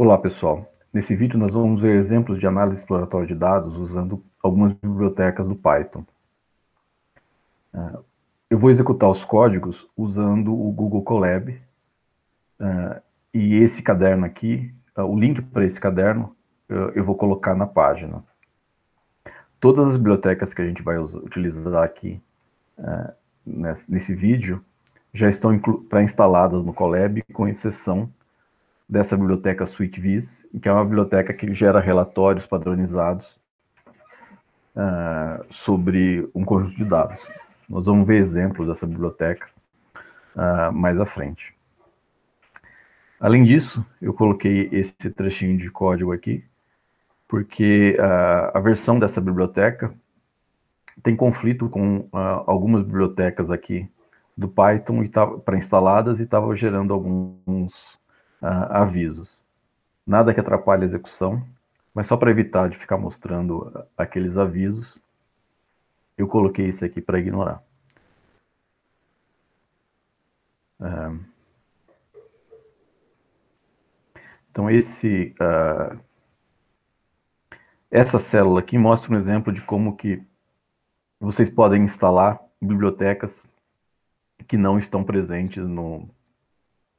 Olá, pessoal. Nesse vídeo nós vamos ver exemplos de análise exploratória de dados usando algumas bibliotecas do Python. Eu vou executar os códigos usando o Google Colab, e esse caderno aqui, o link para esse caderno, eu vou colocar na página. Todas as bibliotecas que a gente vai utilizar aqui nesse vídeo já estão pré-instaladas no Colab, com exceção dessa biblioteca SuiteVis, que é uma biblioteca que gera relatórios padronizados sobre um conjunto de dados. Nós vamos ver exemplos dessa biblioteca mais à frente. Além disso, eu coloquei esse trechinho de código aqui, porque a versão dessa biblioteca tem conflito com algumas bibliotecas aqui do Python pré-instaladas e estava gerando alguns avisos. Nada que atrapalhe a execução, mas só para evitar de ficar mostrando aqueles avisos, eu coloquei isso aqui para ignorar. Então, essa célula aqui mostra um exemplo de como que vocês podem instalar bibliotecas que não estão presentes no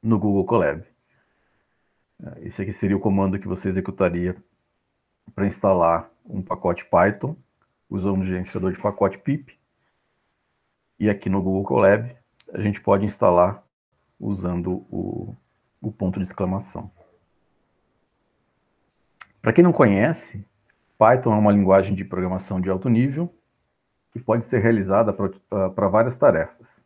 Google Colab. Esse aqui seria o comando que você executaria para instalar um pacote Python, usando o gerenciador de pacote pip. E aqui no Google Colab, a gente pode instalar usando o ponto de exclamação. Para quem não conhece, Python é uma linguagem de programação de alto nível que pode ser realizada para várias tarefas.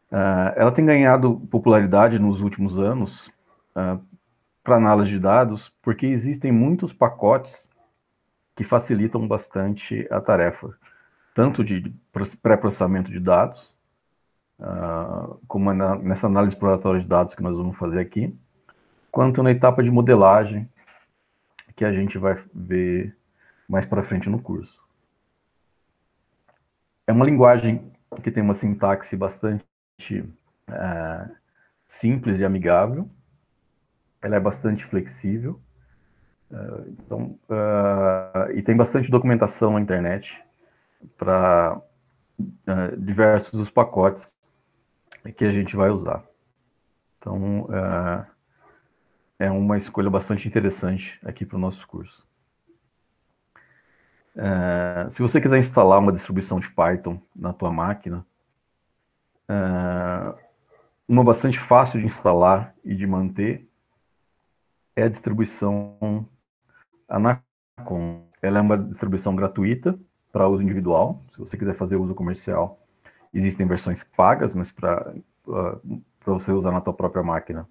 Ela tem ganhado popularidade nos últimos anos para análise de dados, porque existem muitos pacotes que facilitam bastante a tarefa, tanto de pré-processamento de dados, como nessa análise exploratória de dados que nós vamos fazer aqui, quanto na etapa de modelagem, que a gente vai ver mais para frente no curso. É uma linguagem que tem uma sintaxe bastante simples e amigável. Ela é bastante flexível. E tem bastante documentação na internet para diversos dos pacotes que a gente vai usar. Então, é uma escolha bastante interessante aqui para o nosso curso. Se você quiser instalar uma distribuição de Python na tua máquina, uma bastante fácil de instalar e de manter é a distribuição Anacon. Ela é uma distribuição gratuita para uso individual. Se você quiser fazer uso comercial, existem versões pagas, mas para você usar na tua própria máquina,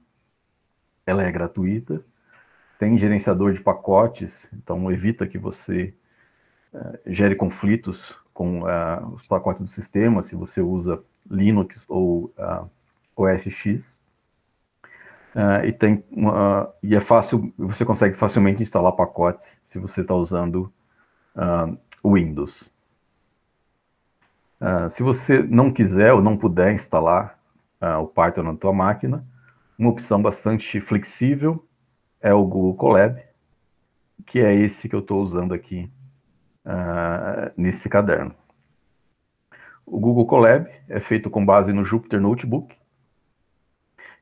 ela é gratuita. Tem gerenciador de pacotes, então evita que você gere conflitos com os pacotes do sistema, se você usa Linux ou OS X. E é fácil, você consegue facilmente instalar pacotes se você está usando Windows. Se você não quiser ou não puder instalar o Python na tua máquina, uma opção bastante flexível é o Google Colab, que é esse que eu estou usando aqui nesse caderno. O Google Colab é feito com base no Jupyter Notebook,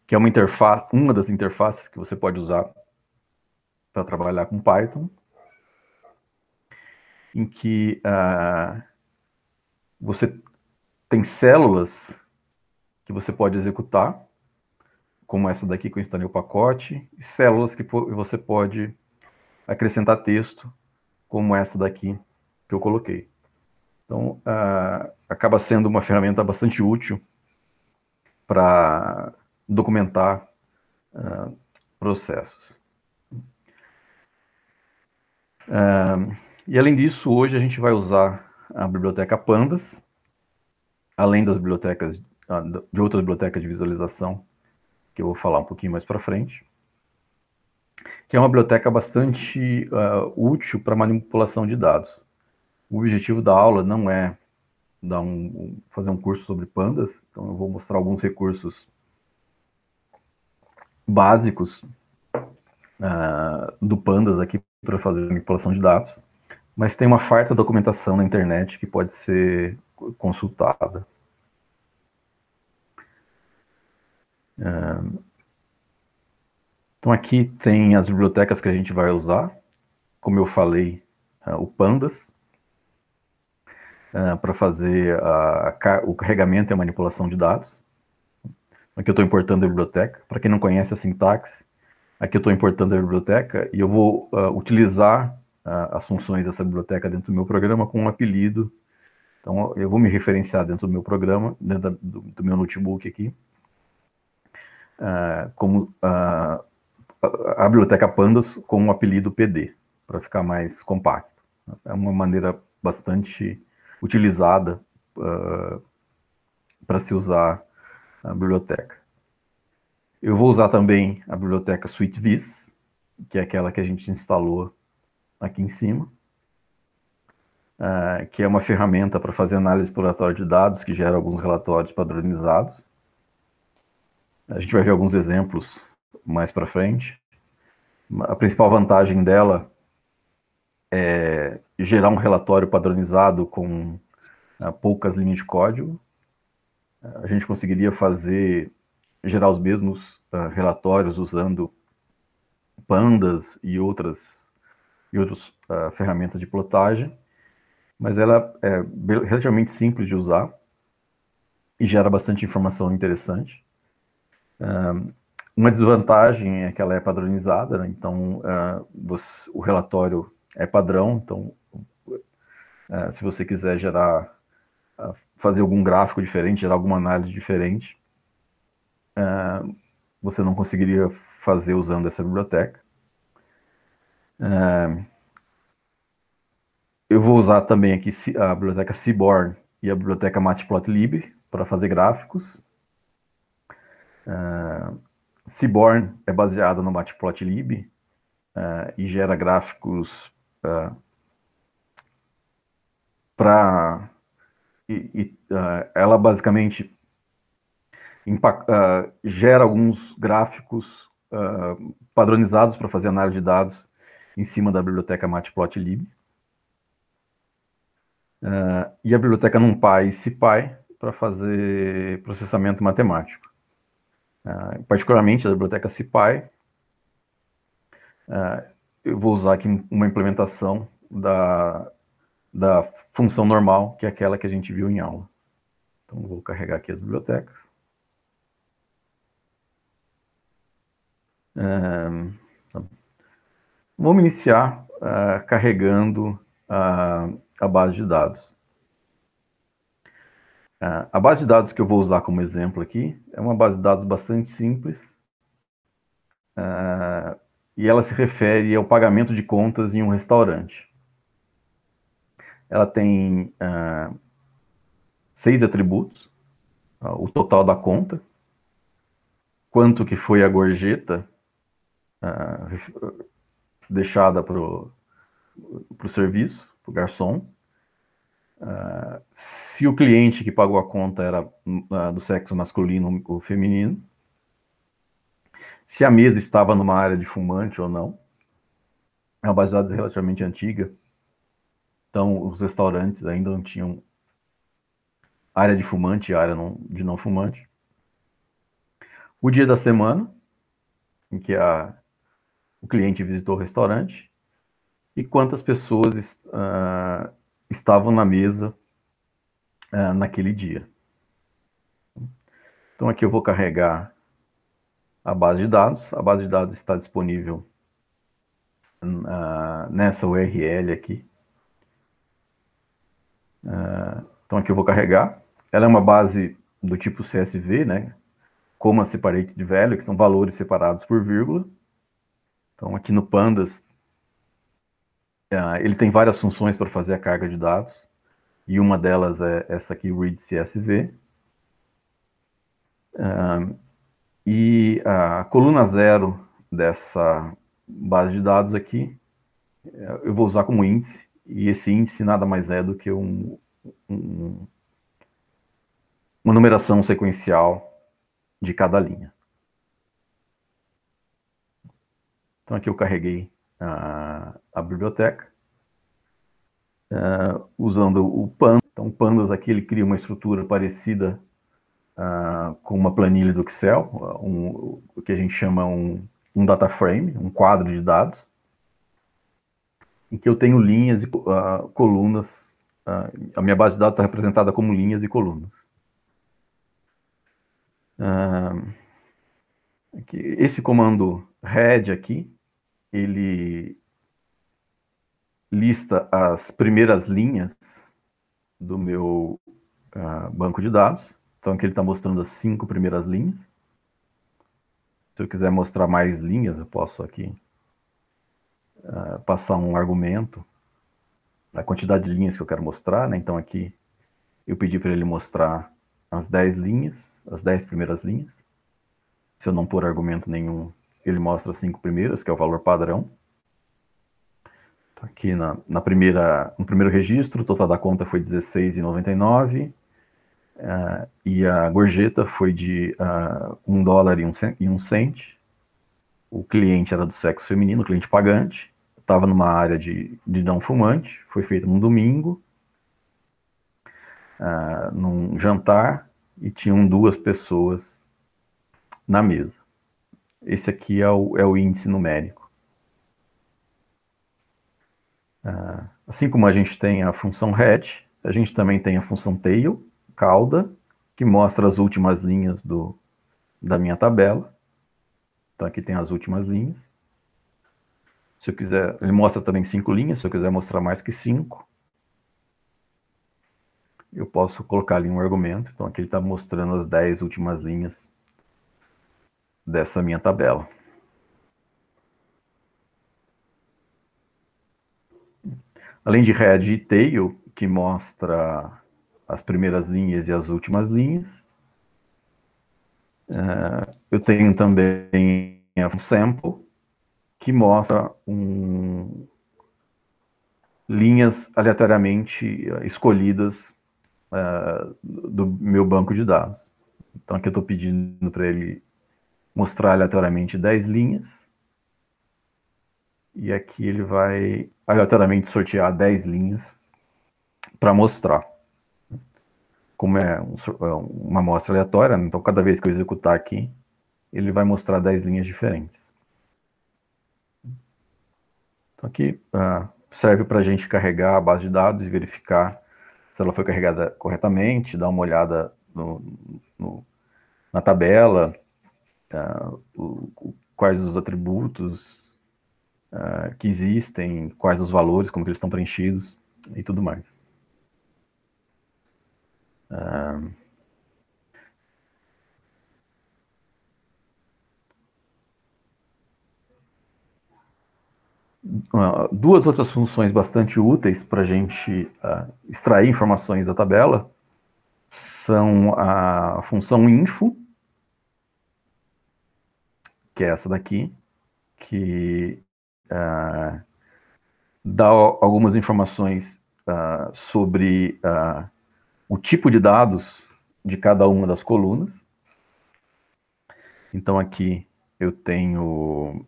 que é uma das interfaces que você pode usar para trabalhar com Python, em que você tem células que você pode executar, como essa daqui que eu instalei o pacote, e células que você pode acrescentar texto, como essa daqui que eu coloquei. Então, acaba sendo uma ferramenta bastante útil para documentar processos. E além disso, hoje a gente vai usar a biblioteca Pandas, além das bibliotecas, de outras bibliotecas de visualização, que eu vou falar um pouquinho mais para frente, que é uma biblioteca bastante útil para manipulação de dados. O objetivo da aula não é fazer um curso sobre pandas, então eu vou mostrar alguns recursos básicos do Pandas aqui para fazer manipulação de dados, mas tem uma farta documentação na internet que pode ser consultada. Então aqui tem as bibliotecas que a gente vai usar, como eu falei, o Pandas, para fazer o carregamento e a manipulação de dados. Aqui eu estou importando a biblioteca. Para quem não conhece a sintaxe, aqui eu estou importando a biblioteca e eu vou utilizar as funções dessa biblioteca dentro do meu programa com um apelido. Então eu vou me referenciar dentro do meu programa, dentro do meu notebook aqui, como a biblioteca Pandas com um apelido PD, para ficar mais compacto. É uma maneira bastante utilizada para se usar a biblioteca. Eu vou usar também a biblioteca SuiteVis, que é aquela que a gente instalou aqui em cima, que é uma ferramenta para fazer análise exploratória de dados, que gera alguns relatórios padronizados. A gente vai ver alguns exemplos mais para frente. A principal vantagem dela é gerar um relatório padronizado com poucas linhas de código. A gente conseguiria gerar os mesmos relatórios usando pandas e outras ferramentas de plotagem, mas ela é relativamente simples de usar e gera bastante informação interessante. Uma desvantagem é que ela é padronizada, né? Então o relatório é padrão, então se você quiser fazer algum gráfico diferente, gerar alguma análise diferente, você não conseguiria fazer usando essa biblioteca. Eu vou usar também aqui a biblioteca Seaborn e a biblioteca Matplotlib para fazer gráficos. Seaborn é baseada no Matplotlib e gera gráficos para... ela basicamente gera alguns gráficos padronizados para fazer análise de dados em cima da biblioteca Matplotlib. E a biblioteca NumPy e SciPy para fazer processamento matemático. Particularmente a biblioteca SciPy, eu vou usar aqui uma implementação da função normal, que é aquela que a gente viu em aula. Então vou carregar aqui as bibliotecas. Vamos iniciar carregando a base de dados. A base de dados que eu vou usar como exemplo aqui é uma base de dados bastante simples e ela se refere ao pagamento de contas em um restaurante. Ela tem 6 atributos: o total da conta, quanto que foi a gorjeta deixada para o serviço, para o garçom, se o cliente que pagou a conta era do sexo masculino ou feminino, se a mesa estava numa área de fumante ou não. É uma base de dados relativamente antiga, então os restaurantes ainda não tinham área de fumante e área de não fumante. O dia da semana em que o cliente visitou o restaurante e quantas pessoas estavam na mesa naquele dia. Então aqui eu vou carregar a base de dados. A base de dados está disponível nessa URL aqui. Então aqui eu vou carregar. Ela é uma base do tipo CSV, né? Comma separated value, que são valores separados por vírgula. Então aqui no Pandas, ele tem várias funções para fazer a carga de dados. E uma delas é essa aqui, read CSV. E a coluna 0 dessa base de dados aqui, eu vou usar como índice, e esse índice nada mais é do que uma numeração sequencial de cada linha. Então aqui eu carreguei a biblioteca, usando o Pandas. Então o Pandas aqui ele cria uma estrutura parecida com uma planilha do Excel, o que a gente chama um data frame, um quadro de dados, em que eu tenho linhas e colunas. A minha base de dados está representada como linhas e colunas. Esse comando head aqui, ele lista as primeiras linhas do meu banco de dados. Então aqui ele está mostrando as 5 primeiras linhas. Se eu quiser mostrar mais linhas, eu posso aqui passar um argumento, a quantidade de linhas que eu quero mostrar, né? Então aqui eu pedi para ele mostrar as 10 linhas, as 10 primeiras linhas. Se eu não pôr argumento nenhum, ele mostra as 5 primeiras, que é o valor padrão. Então, aqui no primeiro registro, o total da conta foi R$16,99, e a gorjeta foi de $1,01. O cliente era do sexo feminino, o cliente pagante, estava numa área de não fumante, foi feito num domingo, num jantar, e tinham 2 pessoas na mesa. Esse aqui é o índice numérico. Assim como a gente tem a função head, a gente também tem a função tail, cauda, que mostra as últimas linhas da minha tabela. Então aqui tem as últimas linhas. Se eu quiser, ele mostra também 5 linhas, se eu quiser mostrar mais que 5, eu posso colocar ali um argumento. Então aqui ele está mostrando as 10 últimas linhas dessa minha tabela. Além de head e tail, que mostra as primeiras linhas e as últimas linhas, eu tenho também a sample, que mostra linhas aleatoriamente escolhidas do meu banco de dados. Então aqui eu estou pedindo para ele mostrar aleatoriamente 10 linhas, e aqui ele vai aleatoriamente sortear 10 linhas para mostrar. Como é uma amostra aleatória, então cada vez que eu executar aqui, ele vai mostrar 10 linhas diferentes. Então aqui serve para a gente carregar a base de dados e verificar se ela foi carregada corretamente, dar uma olhada na tabela, quais os atributos que existem, quais os valores, como que eles estão preenchidos e tudo mais. Duas outras funções bastante úteis para a gente extrair informações da tabela são a função info, que é essa daqui, que dá algumas informações sobre o tipo de dados de cada uma das colunas. Então aqui eu tenho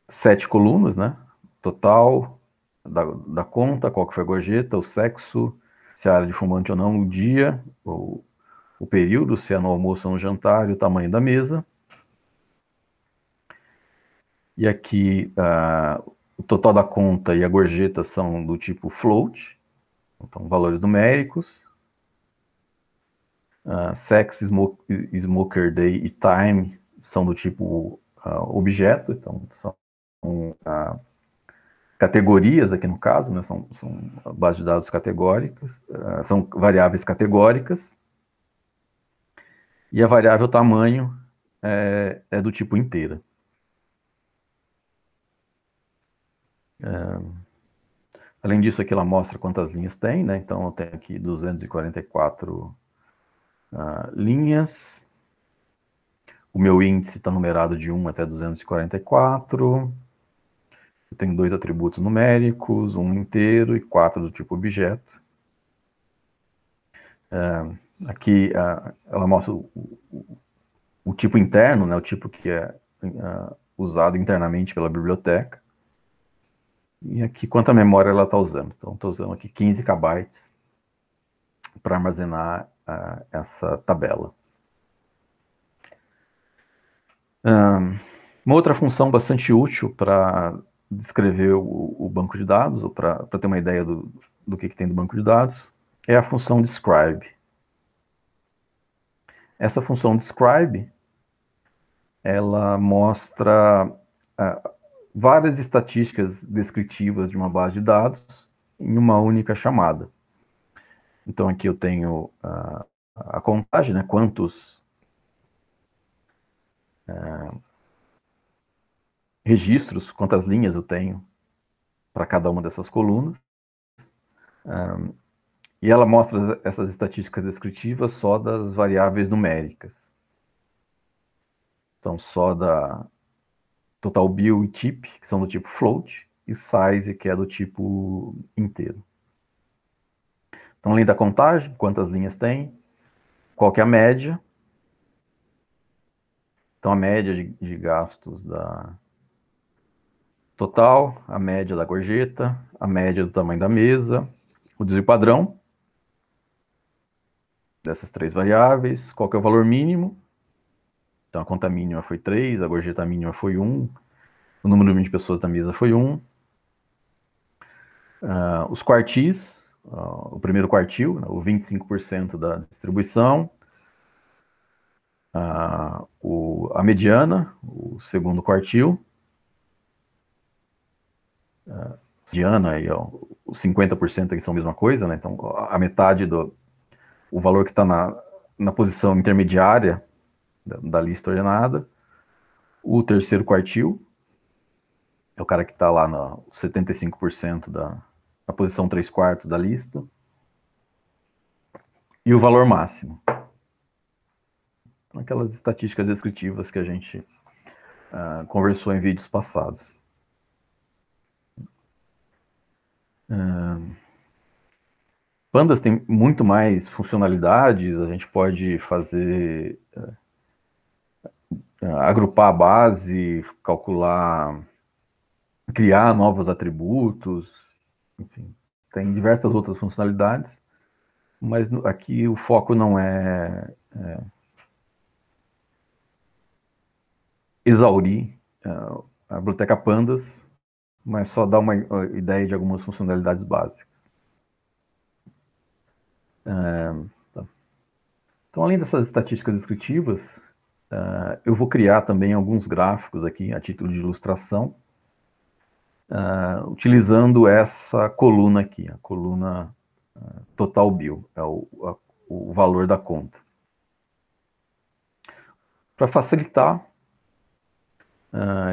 7 colunas, né? Total da conta, qual que foi a gorjeta, o sexo, se é área de fumante ou não, o dia, o período, se é no almoço ou no jantar, e o tamanho da mesa. E aqui o total da conta e a gorjeta são do tipo float, então valores numéricos. Sex, smoker day e time são do tipo objeto, então são categorias aqui no caso, né? São bases de dados categóricas, são variáveis categóricas. E a variável tamanho é do tipo inteira. Além disso, aqui ela mostra quantas linhas tem, né? Então eu tenho aqui 244 linhas. O meu índice está numerado de 1 até 244. Eu tenho 2 atributos numéricos, um inteiro e 4 do tipo objeto. Aqui ela mostra o tipo interno, né, o tipo que é usado internamente pela biblioteca, e aqui quanta memória ela está usando. Então, estou usando aqui 15 KB para armazenar essa tabela. Uma outra função bastante útil para descrever o banco de dados, ou para ter uma ideia do que tem do banco de dados, é a função describe. Essa função describe, ela mostra várias estatísticas descritivas de uma base de dados em uma única chamada. Então aqui eu tenho a contagem, né, quantos registros, quantas linhas eu tenho para cada uma dessas colunas. E ela mostra essas estatísticas descritivas só das variáveis numéricas. Então, só da total bill e tip, que são do tipo float, e size, que é do tipo inteiro. Então, além da contagem, quantas linhas tem, qual que é a média. Então, a média de gastos da total, a média da gorjeta, a média do tamanho da mesa, o desvio padrão dessas três variáveis, qual que é o valor mínimo. Então, a conta mínima foi 3, a gorjeta mínima foi 1, o número mínimo de pessoas da mesa foi 1. Os quartis, o primeiro quartil, né, o 25% da distribuição, a mediana, o segundo quartil, mediana aí, ó, os 50% aqui são a mesma coisa, né? Então a metade o valor que está na posição intermediária da lista ordenada. O terceiro quartil é o cara que está lá no 75% na posição 3/4 da lista. E o valor máximo. Aquelas estatísticas descritivas que a gente conversou em vídeos passados. Pandas tem muito mais funcionalidades, a gente pode fazer, agrupar a base, calcular, criar novos atributos, enfim, tem diversas outras funcionalidades, mas aqui o foco não é exaurir a biblioteca Pandas, mas só dar uma ideia de algumas funcionalidades básicas. Então, além dessas estatísticas descritivas, eu vou criar também alguns gráficos aqui, a título de ilustração, utilizando essa coluna aqui, a coluna total bill, é o valor da conta. Para facilitar,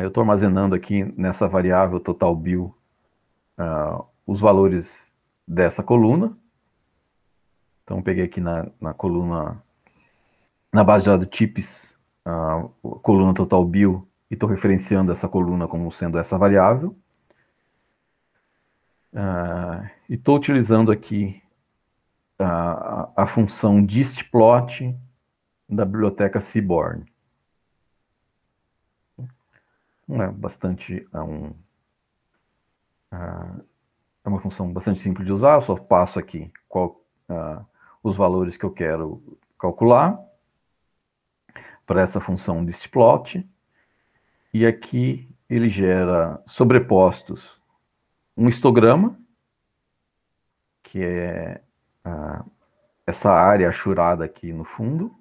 eu estou armazenando aqui nessa variável total bill os valores dessa coluna. Então, eu peguei aqui na coluna, na base de dados tips, a coluna total bill, e estou referenciando essa coluna como sendo essa variável. E estou utilizando aqui a função distplot da biblioteca Seaborn. É bastante é uma função bastante simples de usar. Eu só passo aqui os valores que eu quero calcular para essa função distplot, e aqui ele gera sobrepostos um histograma, que é essa área achurada aqui no fundo,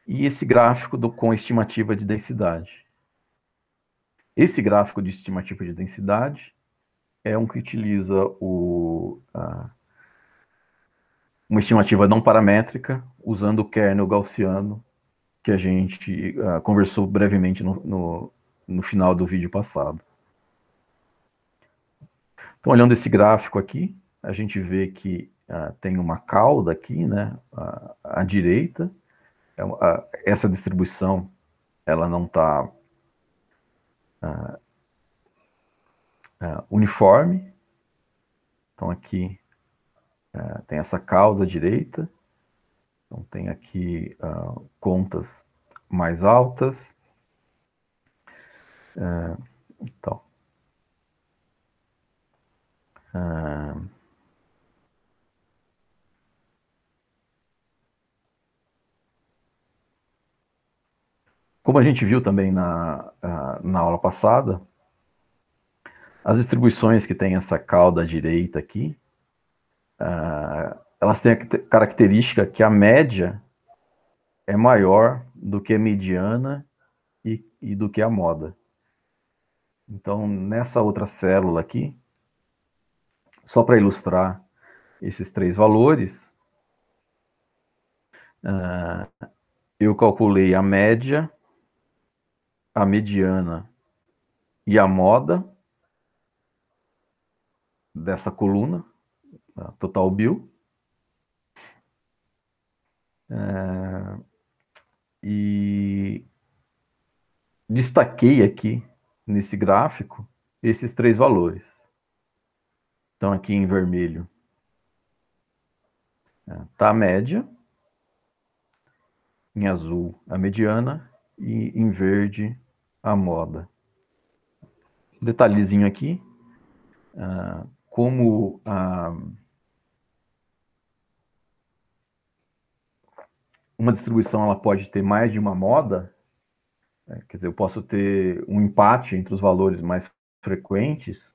e esse gráfico com estimativa de densidade. Esse gráfico de estimativa de densidade é um que utiliza uma estimativa não paramétrica, usando o kernel gaussiano, que a gente conversou brevemente no final do vídeo passado. Então, olhando esse gráfico aqui, a gente vê que tem uma cauda aqui, né, à direita. Essa distribuição ela não está uniforme. Então, aqui tem essa cauda à direita, Então, tem aqui contas mais altas. Então, como a gente viu também na aula passada, as distribuições que tem essa cauda à direita aqui, elas têm a característica que a média é maior do que a mediana e do que a moda. Então, nessa outra célula aqui, só para ilustrar esses três valores, eu calculei a média, a mediana e a moda dessa coluna, a total bill, e destaquei aqui nesse gráfico esses três valores. Então, aqui em vermelho está a média, em azul a mediana e em verde a moda. Detalhezinho aqui, como uma distribuição ela pode ter mais de uma moda, quer dizer, eu posso ter um empate entre os valores mais frequentes,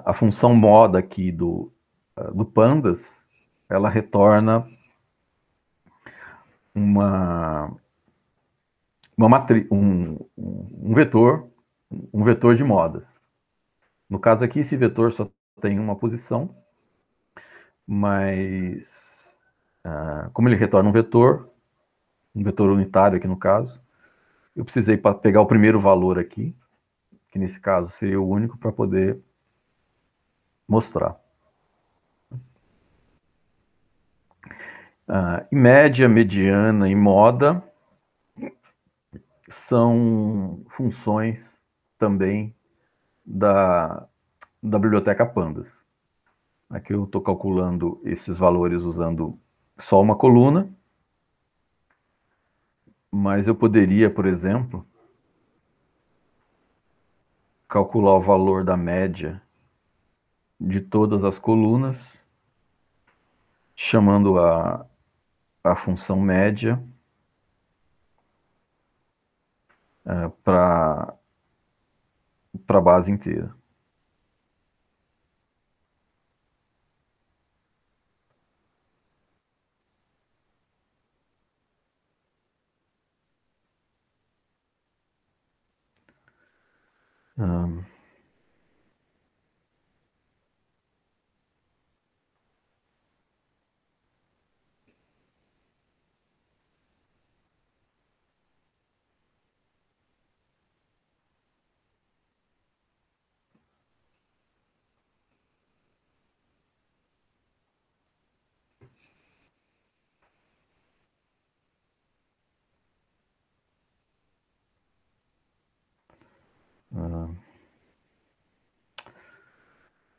a função moda aqui do pandas, ela retorna um vetor de modas. No caso aqui, esse vetor só tem uma posição, mas como ele retorna um vetor unitário aqui no caso, eu precisei pegar o primeiro valor aqui, que nesse caso seria o único, para poder mostrar. E média, mediana e moda são funções também da biblioteca Pandas. Aqui eu estou calculando esses valores usando só uma coluna, mas eu poderia, por exemplo, calcular o valor da média de todas as colunas, chamando a função média para a base inteira.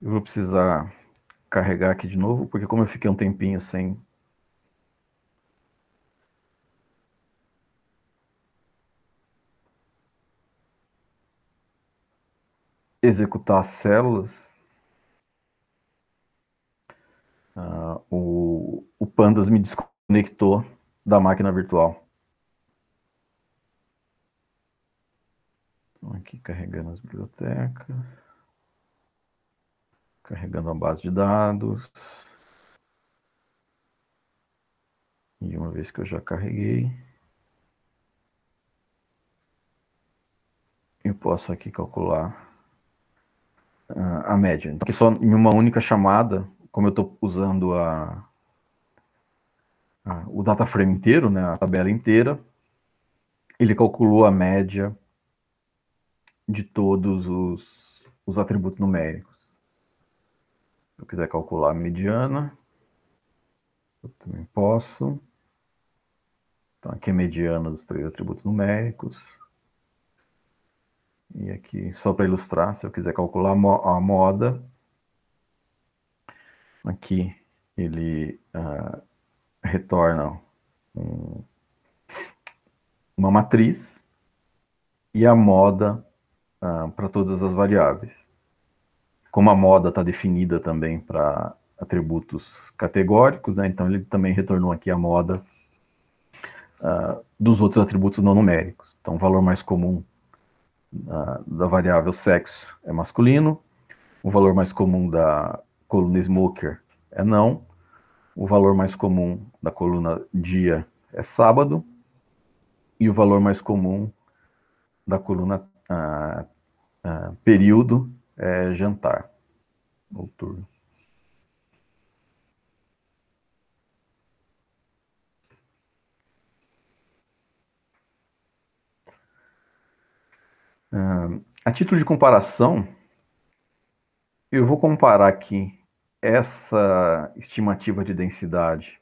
Eu vou precisar carregar aqui de novo, porque como eu fiquei um tempinho sem executar as células, o Pandas me desconectou da máquina virtual. Então, aqui carregando as bibliotecas, carregando a base de dados. E uma vez que eu já carreguei, eu posso aqui calcular a média. Então, aqui só em uma única chamada, como eu estou usando o data frame inteiro, né, a tabela inteira, ele calculou a média de todos os atributos numéricos. Se eu quiser calcular a mediana, eu também posso. Então, aqui é a mediana dos três atributos numéricos. E aqui, só para ilustrar, se eu quiser calcular a moda, aqui ele retorna uma matriz e a moda para todas as variáveis. Como a moda está definida também para atributos categóricos, né, então ele também retornou aqui a moda dos outros atributos não numéricos. Então, o valor mais comum da variável sexo é masculino, o valor mais comum da coluna smoker é não, o valor mais comum da coluna dia é sábado, e o valor mais comum da coluna período é jantar, noturno. A título de comparação, eu vou comparar aqui essa estimativa de densidade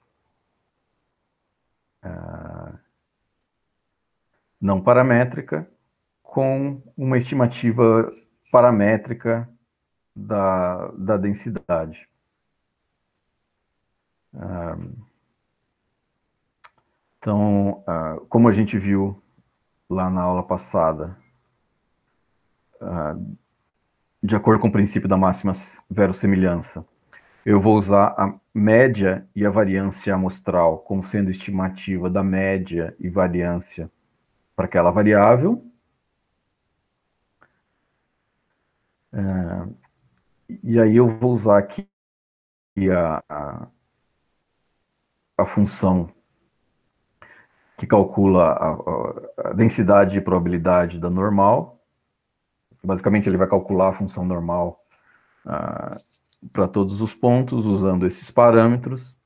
não paramétrica com uma estimativa paramétrica da densidade. Então, como a gente viu lá na aula passada, de acordo com o princípio da máxima verossimilhança, eu vou usar a média e a variância amostral como sendo estimativa da média e variância para aquela variável. E aí eu vou usar aqui a função que calcula a densidade de probabilidade da normal. Basicamente, ele vai calcular a função normal para todos os pontos, usando esses parâmetros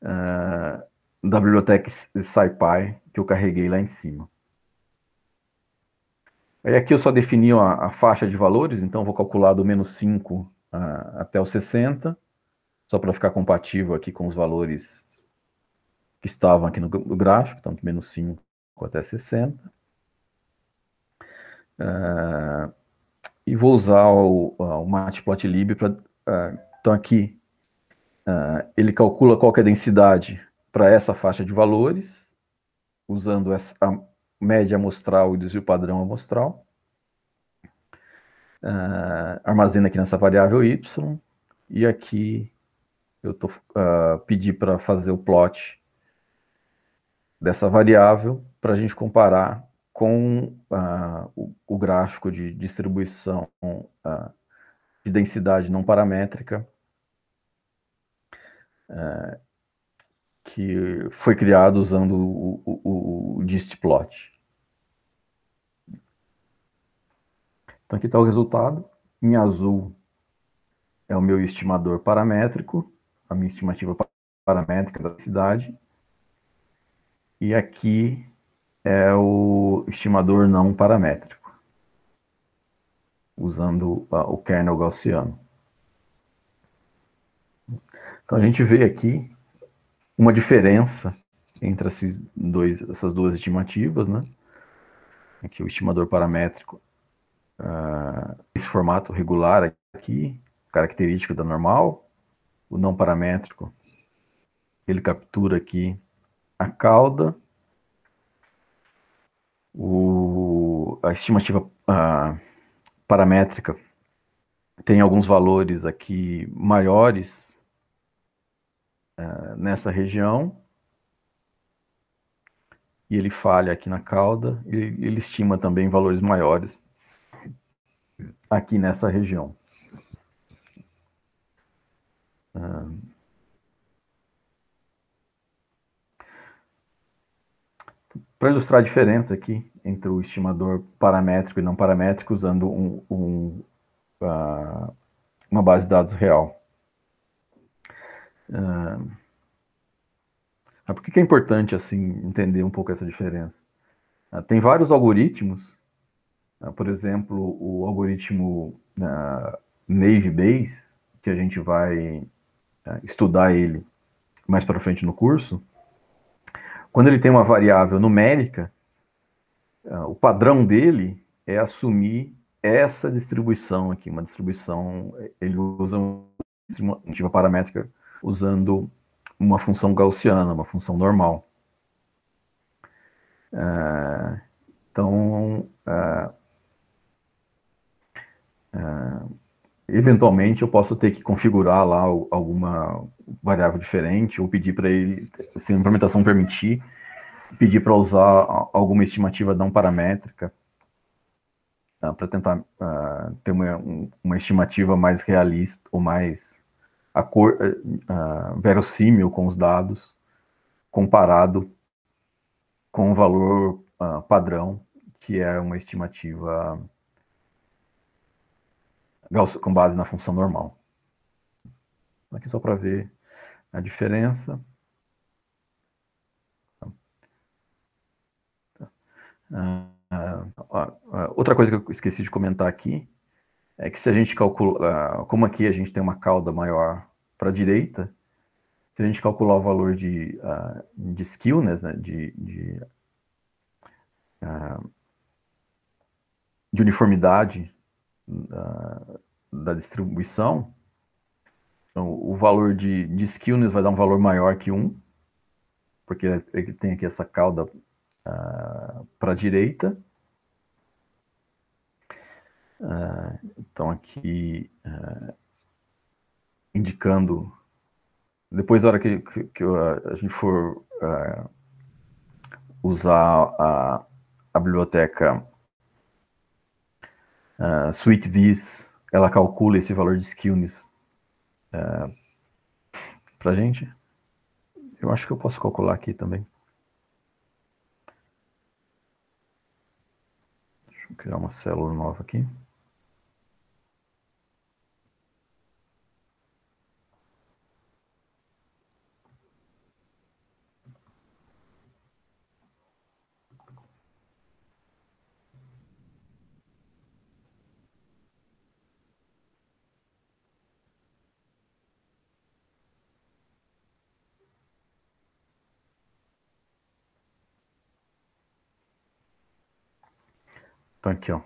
da biblioteca SciPy, que eu carreguei lá em cima. Aí aqui eu só defini a faixa de valores, então vou calcular do menos 5 até o 60, só para ficar compatível aqui com os valores que estavam aqui no gráfico, então de menos 5 até 60. E vou usar o Matplotlib para... então aqui ele calcula qual que é a densidade para essa faixa de valores, usando a média amostral e o desvio padrão amostral. Armazena aqui nessa variável y, e aqui eu pedi para fazer o plot dessa variável para a gente comparar com o gráfico de distribuição de densidade não paramétrica que foi criado usando o distplot. Então aqui está o resultado. Em azul é o meu estimador paramétrico, a minha estimativa paramétrica da densidade. E aqui é o estimador não paramétrico, usando o kernel gaussiano. Então a gente vê aqui uma diferença entre essas duas estimativas, né? Aqui o estimador paramétrico, esse formato regular aqui, característico da normal. O não paramétrico, ele captura aqui a cauda. A estimativa paramétrica tem alguns valores aqui maiores nessa região, e ele falha aqui na cauda, e ele estima também valores maiores aqui nessa região. Para ilustrar a diferença aqui entre o estimador paramétrico e não paramétrico, usando uma base de dados real. Por que é importante assim entender um pouco essa diferença? Tem vários algoritmos, por exemplo, o algoritmo Naive Bayes, que a gente vai estudar ele mais para frente no curso. Quando ele tem uma variável numérica, o padrão dele é assumir essa distribuição aqui, uma distribuição, ele usa uma estimativa paramétrica usando uma função gaussiana, uma função normal. Então, eventualmente eu posso ter que configurar lá alguma variável diferente, ou pedir para ele, se a implementação permitir, pedir para usar alguma estimativa não paramétrica, para tentar ter uma estimativa mais realista, ou mais verossímil com os dados, comparado com o valor padrão, que é uma estimativa com base na função normal. Aqui só para ver a diferença. Outra coisa que eu esqueci de comentar aqui é que se a gente calcula, como aqui a gente tem uma cauda maior para a direita, se a gente calcular o valor de skewness, né, de uniformidade da distribuição, então, o valor de skewness vai dar um valor maior que 1, porque ele tem aqui essa cauda para a direita. Então, aqui, indicando, depois da hora que a gente for usar a biblioteca SweetVis, ela calcula esse valor de skewness para a gente. Eu acho que eu posso calcular aqui também. Deixa eu criar uma célula nova aqui. Então, aqui, ó.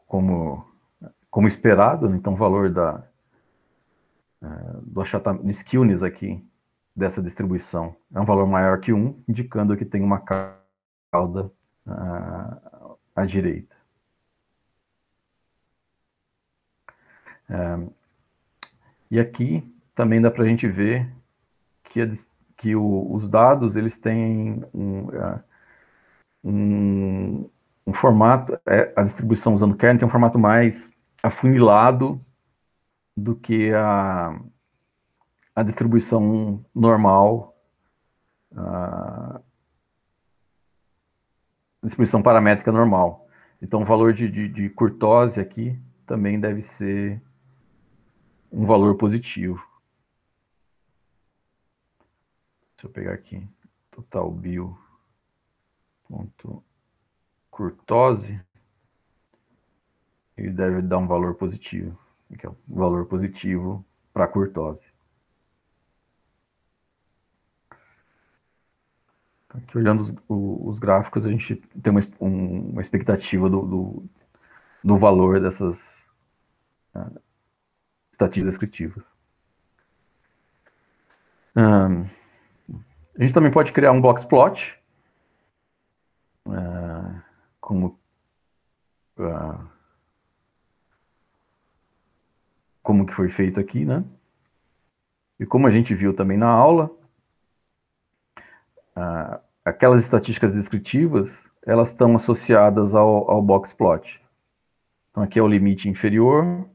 Como esperado, então o valor do achatamento, skewness aqui, dessa distribuição, é um valor maior que 1, indicando que tem uma cauda à direita. E aqui também dá para a gente ver que os dados eles têm um formato, a distribuição usando kernel tem um formato mais afunilado do que a distribuição normal, a distribuição paramétrica normal. Então, o valor de curtose aqui também deve ser um valor positivo. Deixa eu pegar aqui, total bio ponto curtose, ele deve dar um valor positivo, que é o valor positivo para a curtose. Aqui olhando os gráficos, a gente tem uma expectativa do valor dessas estatísticas descritivas. A gente também pode criar um box plot, como que foi feito aqui, né? E como a gente viu também na aula, aquelas estatísticas descritivas, elas estão associadas ao box plot. Então aqui é o limite inferior,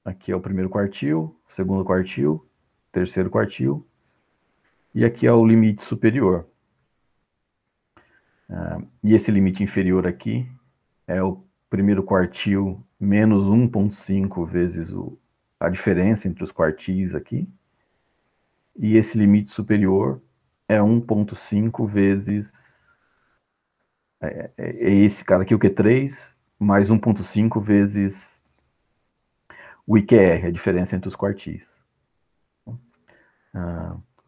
aqui é o primeiro quartil, segundo quartil, terceiro quartil, e aqui é o limite superior. E esse limite inferior aqui é o primeiro quartil menos 1,5 vezes a diferença entre os quartis aqui. E esse limite superior é 1,5 vezes... É esse cara aqui, o Q3, mais 1,5 vezes o IQR, a diferença entre os quartis.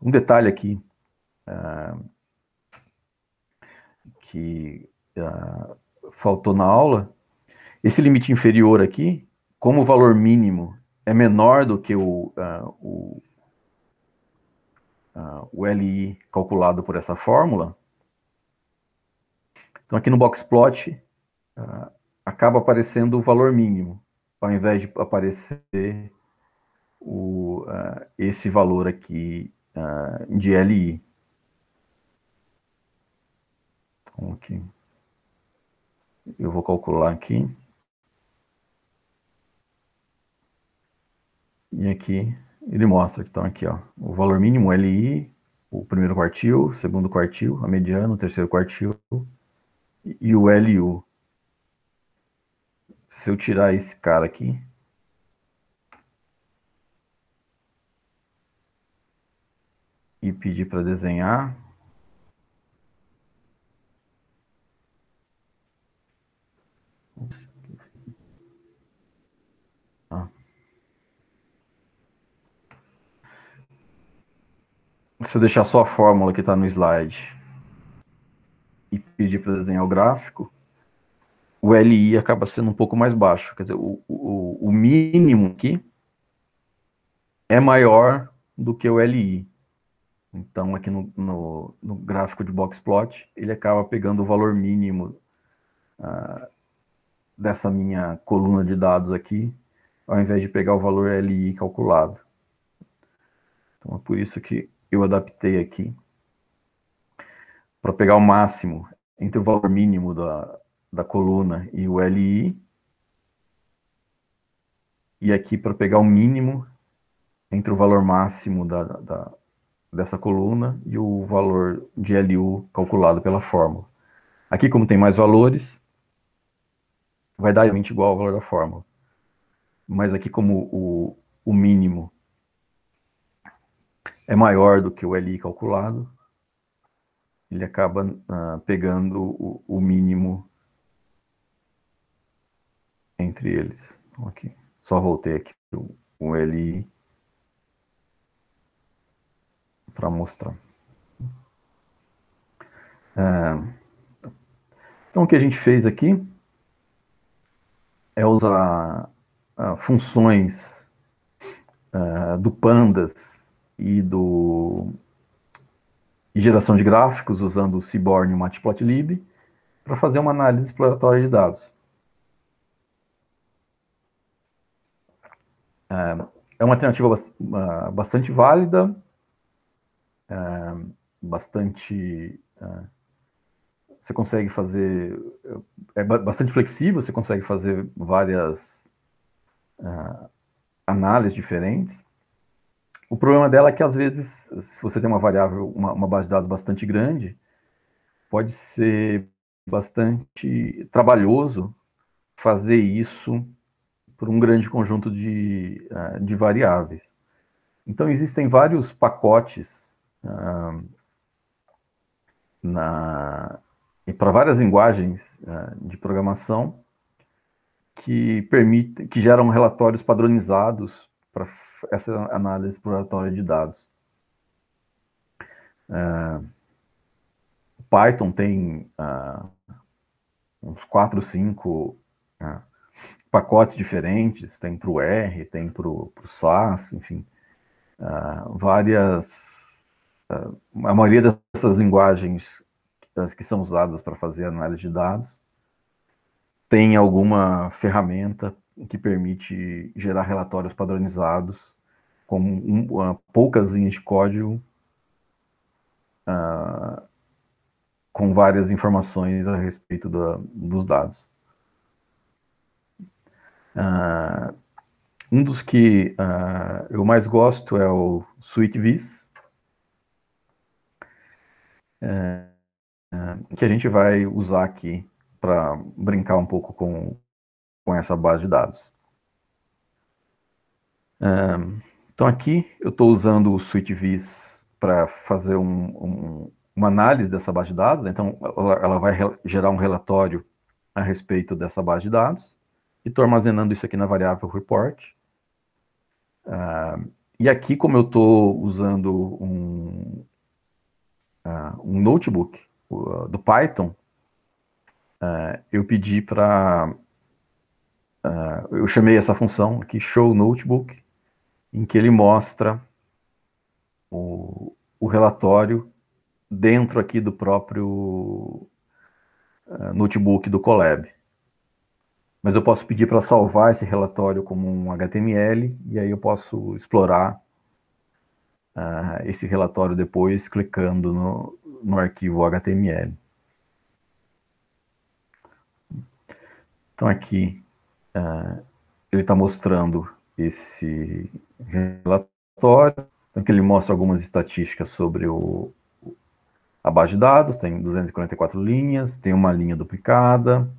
Um detalhe aqui que faltou na aula, esse limite inferior aqui, como o valor mínimo é menor do que o LI calculado por essa fórmula, então aqui no boxplot acaba aparecendo o valor mínimo, ao invés de aparecer esse valor aqui de LI. Então, aqui, eu vou calcular aqui. E aqui ele mostra que estão aqui, ó, o valor mínimo LI, o primeiro quartil, o segundo quartil, a mediana, o terceiro quartil e o LU. Se eu tirar esse cara aqui e pedir para desenhar, tá? Se eu deixar só a fórmula que está no slide e pedir para desenhar o gráfico, o LI acaba sendo um pouco mais baixo. Quer dizer, o mínimo aqui é maior do que o LI. Então, aqui no gráfico de boxplot, ele acaba pegando o valor mínimo dessa minha coluna de dados aqui, ao invés de pegar o valor LI calculado. Então, é por isso que eu adaptei aqui, para pegar o máximo entre o valor mínimo da coluna e o LI, e aqui para pegar o mínimo entre o valor máximo dessa coluna e o valor de LU calculado pela fórmula. Aqui, como tem mais valores, vai dar exatamente igual ao valor da fórmula. Mas aqui, como o mínimo é maior do que o LI calculado, ele acaba pegando o mínimo entre eles. Então, aqui, só voltei aqui o LI para mostrar. Então, o que a gente fez aqui é usar funções do Pandas e geração de gráficos usando o Seaborn e o Matplotlib para fazer uma análise exploratória de dados. É uma alternativa bastante válida, bastante... você consegue fazer... é bastante flexível, você consegue fazer várias análises diferentes. O problema dela é que, às vezes, se você tem uma variável, uma base de dados bastante grande, pode ser bastante trabalhoso fazer isso por um grande conjunto de variáveis. Então, existem vários pacotes e para várias linguagens de programação que geram relatórios padronizados para essa análise exploratória de dados. O Python tem uns 4, 5 pacotes diferentes, tem para o R, tem para o SAS, enfim, várias... a maioria dessas linguagens que são usadas para fazer análise de dados tem alguma ferramenta que permite gerar relatórios padronizados com poucas linhas de código com várias informações a respeito dos dados. Um dos que eu mais gosto é o SweetVis, que a gente vai usar aqui para brincar um pouco com essa base de dados. Então aqui eu estou usando o SweetVis para fazer uma análise dessa base de dados. Então ela vai gerar um relatório a respeito dessa base de dados e estou armazenando isso aqui na variável report. E aqui, como eu estou usando um notebook do Python, eu pedi para eu chamei essa função aqui, show notebook, em que ele mostra o relatório dentro aqui do próprio notebook do Colab. Mas eu posso pedir para salvar esse relatório como um HTML e aí eu posso explorar esse relatório depois clicando no arquivo HTML. Então aqui ele está mostrando esse relatório, então que ele mostra algumas estatísticas sobre a base de dados, tem 244 linhas, tem uma linha duplicada,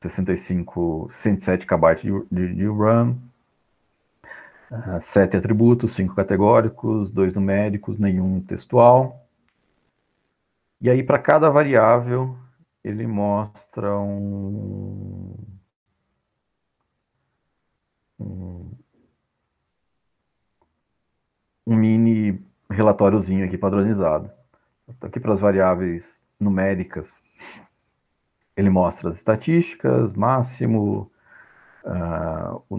107 KB de RAM, 7 atributos, 5 categóricos, 2 numéricos, nenhum textual. E aí, para cada variável, ele mostra um mini relatóriozinho aqui padronizado. Então, aqui para as variáveis numéricas, ele mostra as estatísticas, máximo, o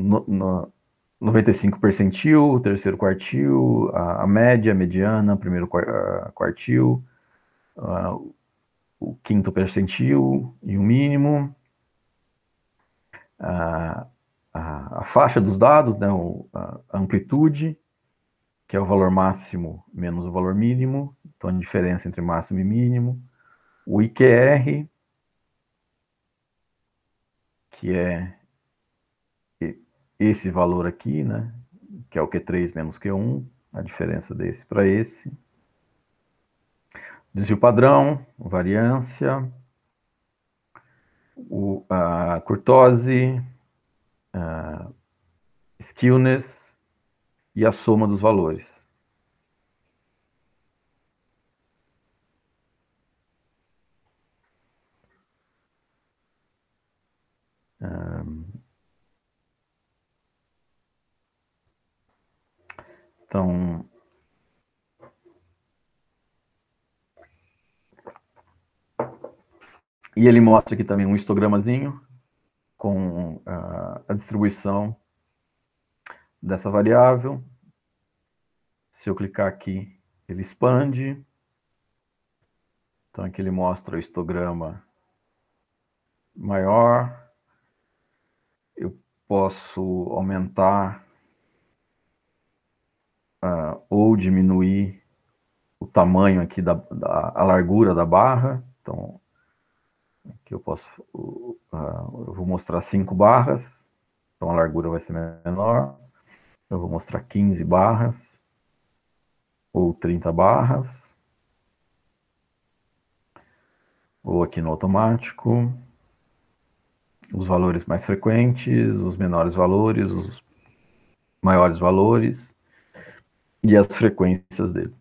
95 percentil, o terceiro quartil, a média, a mediana, primeiro quartil, o quinto percentil e o mínimo, a faixa dos dados, né, a amplitude, que é o valor máximo menos o valor mínimo, então a diferença entre máximo e mínimo, o IQR, que é esse valor aqui, né, que é o Q3 menos Q1, a diferença desse para esse, desvio padrão, variância, a kurtose, a skewness e a soma dos valores. Então, e ele mostra aqui também um histogramazinho com a distribuição dessa variável. Se eu clicar aqui, ele expande. Então aqui ele mostra o histograma maior. Eu posso aumentar ou diminuir o tamanho aqui a largura da barra. Então aqui eu posso, eu vou mostrar 5 barras, então a largura vai ser menor. Eu vou mostrar 15 barras ou 30 barras, ou aqui no automático, os valores mais frequentes, os menores valores, os maiores valores e as frequências dele.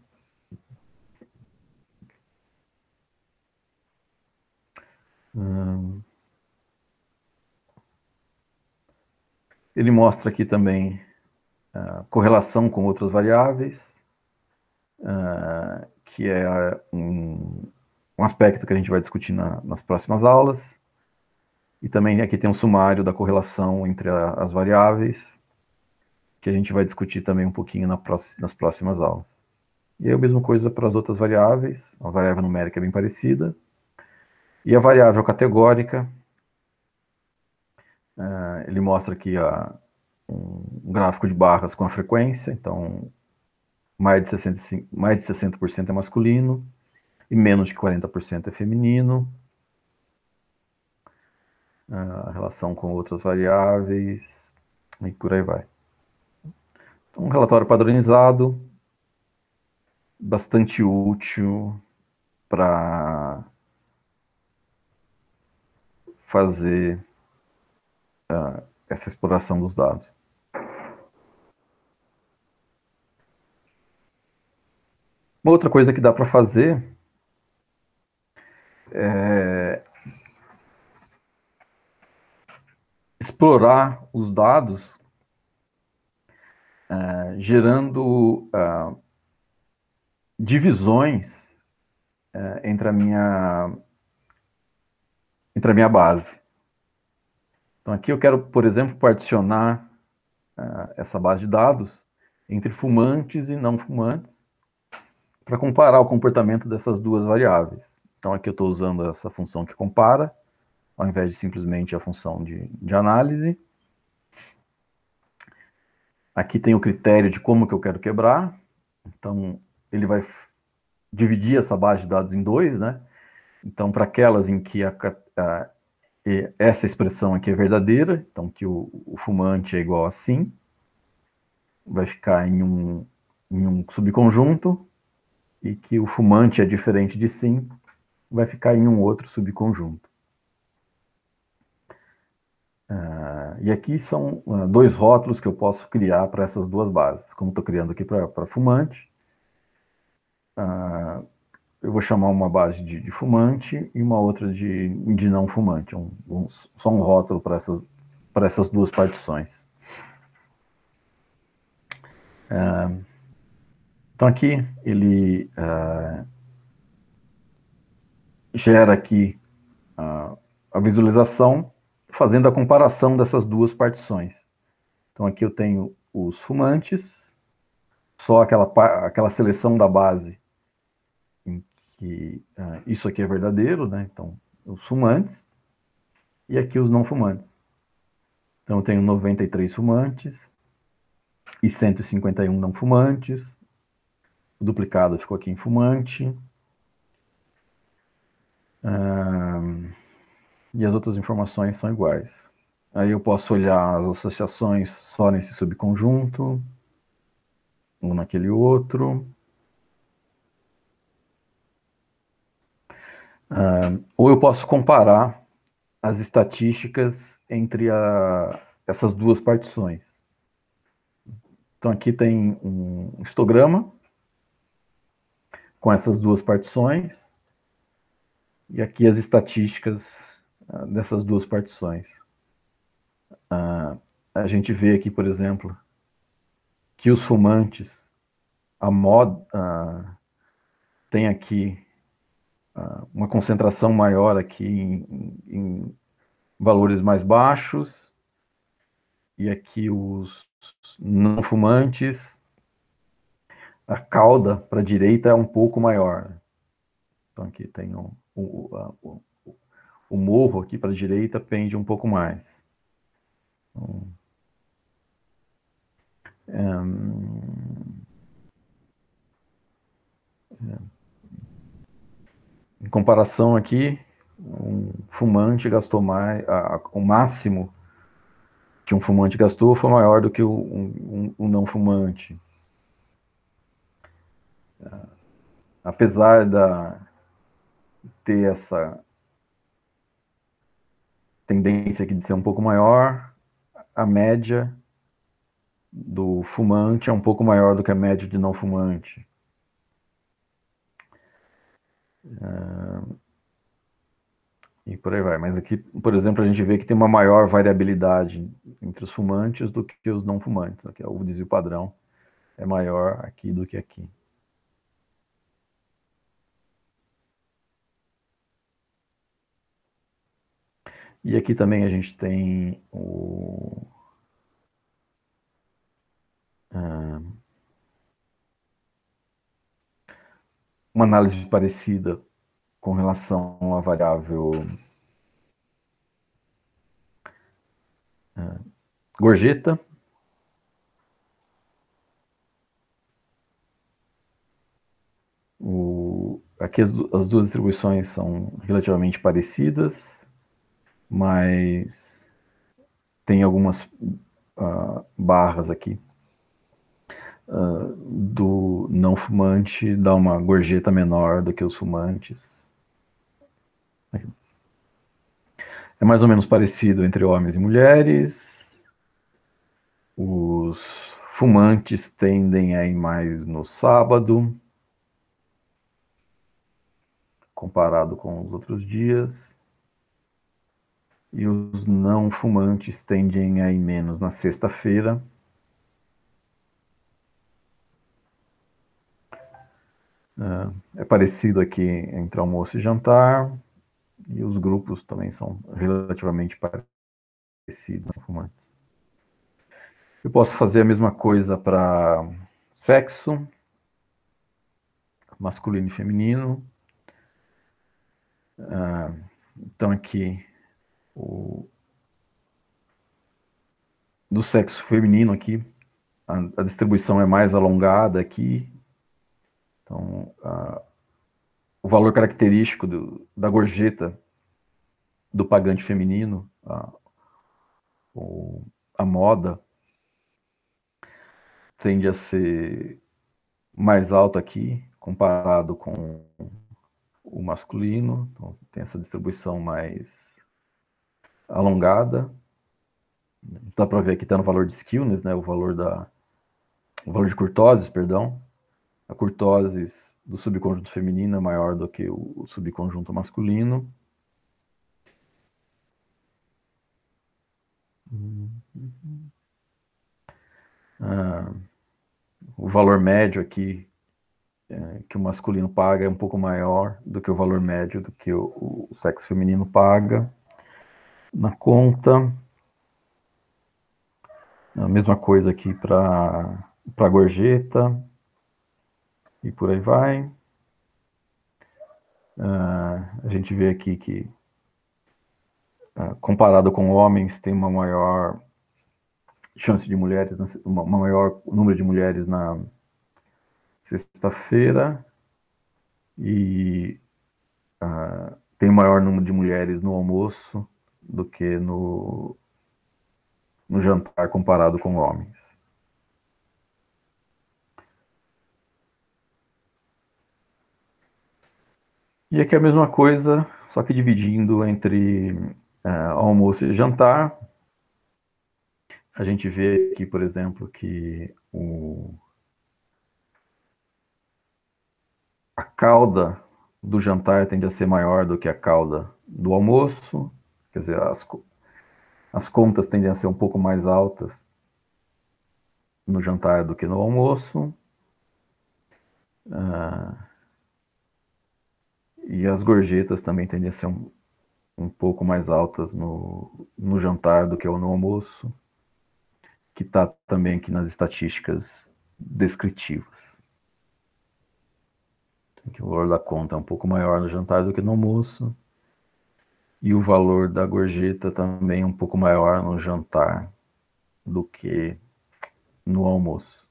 Ele mostra aqui também a correlação com outras variáveis, que é um aspecto que a gente vai discutir nas próximas aulas. E também aqui tem um sumário da correlação entre as variáveis, que a gente vai discutir também um pouquinho nas próximas aulas. E aí a mesma coisa para as outras variáveis, a variável numérica é bem parecida. E a variável categórica, ele mostra aqui um gráfico de barras com a frequência, então mais de 60% é masculino e menos de 40% é feminino. A relação com outras variáveis e por aí vai. Então, um relatório padronizado, bastante útil para fazer essa exploração dos dados. Uma outra coisa que dá para fazer é explorar os dados gerando divisões entre entre a minha base. Então aqui eu quero, por exemplo, particionar essa base de dados entre fumantes e não fumantes para comparar o comportamento dessas duas variáveis. Então aqui eu estou usando essa função que compara, ao invés de simplesmente a função de análise. Aqui tem o critério de como que eu quero quebrar. Então ele vai dividir essa base de dados em dois, né? Então para aquelas em que essa expressão aqui é verdadeira, então que o fumante é igual a sim, vai ficar em um subconjunto, e que o fumante é diferente de sim, vai ficar em um outro subconjunto. E aqui são dois rótulos que eu posso criar para essas duas bases. Como estou criando aqui para fumante, eu vou chamar uma base de fumante e uma outra de não fumante. Só um rótulo para essas duas partições. Então aqui ele gera aqui a visualização fazendo a comparação dessas duas partições. Então aqui eu tenho os fumantes, só aquela seleção da base em que isso aqui é verdadeiro, né? Então os fumantes, e aqui os não fumantes. Então eu tenho 93 fumantes e 151 não fumantes. O duplicado ficou aqui em fumante. E as outras informações são iguais. Aí eu posso olhar as associações só nesse subconjunto, ou naquele outro. Ou eu posso comparar as estatísticas entre essas duas partições. Então aqui tem um histograma com essas duas partições, e aqui as estatísticas dessas duas partições. A gente vê aqui, por exemplo, que os fumantes, tem aqui uma concentração maior aqui em valores mais baixos, e aqui os não fumantes, a cauda para a direita é um pouco maior. Então aqui tem o morro aqui para a direita pende um pouco mais. Então, em comparação aqui, um fumante gastou mais, o máximo que um fumante gastou foi maior do que um não fumante. Apesar ter essa tendência aqui de ser um pouco maior, a média do fumante é um pouco maior do que a média de não fumante. E por aí vai. Mas aqui, por exemplo, a gente vê que tem uma maior variabilidade entre os fumantes do que os não fumantes. Aqui, o desvio padrão é maior aqui do que aqui. E aqui também a gente tem uma análise parecida com relação à variável gorjeta. Aqui as duas distribuições são relativamente parecidas, mas tem algumas barras aqui do não fumante dá uma gorjeta menor do que os fumantes. É mais ou menos parecido entre homens e mulheres. Os fumantes tendem a ir mais no sábado, comparado com os outros dias. E os não fumantes tendem a ir menos na sexta-feira. É parecido aqui entre almoço e jantar. E os grupos também são relativamente parecidos, fumantes. Eu posso fazer a mesma coisa para sexo, masculino e feminino. Então aqui, do sexo feminino aqui, a distribuição é mais alongada aqui. Então, o valor característico da gorjeta do pagante feminino, a moda, tende a ser mais alta aqui, comparado com o masculino. Então, tem essa distribuição mais alongada. Dá para ver aqui, está no valor de Skillness, né? O valor de curtoses, perdão. A curtoses do subconjunto feminino é maior do que o subconjunto masculino. O valor médio aqui que o masculino paga é um pouco maior do que o valor médio do que o sexo feminino paga na conta. A mesma coisa aqui para gorjeta e por aí vai. A gente vê aqui que, comparado com homens, tem uma maior chance de mulheres, um maior número de mulheres na sexta-feira e tem um maior número de mulheres no almoço do que no jantar comparado com homens. E aqui é a mesma coisa, só que dividindo entre almoço e jantar. A gente vê aqui, por exemplo, que a cauda do jantar tende a ser maior do que a cauda do almoço. Quer dizer, as contas tendem a ser um pouco mais altas no jantar do que no almoço. E as gorjetas também tendem a ser um pouco mais altas no jantar do que no almoço, que está também aqui nas estatísticas descritivas. Aqui o valor da conta é um pouco maior no jantar do que no almoço, e o valor da gorjeta também é um pouco maior no jantar do que no almoço.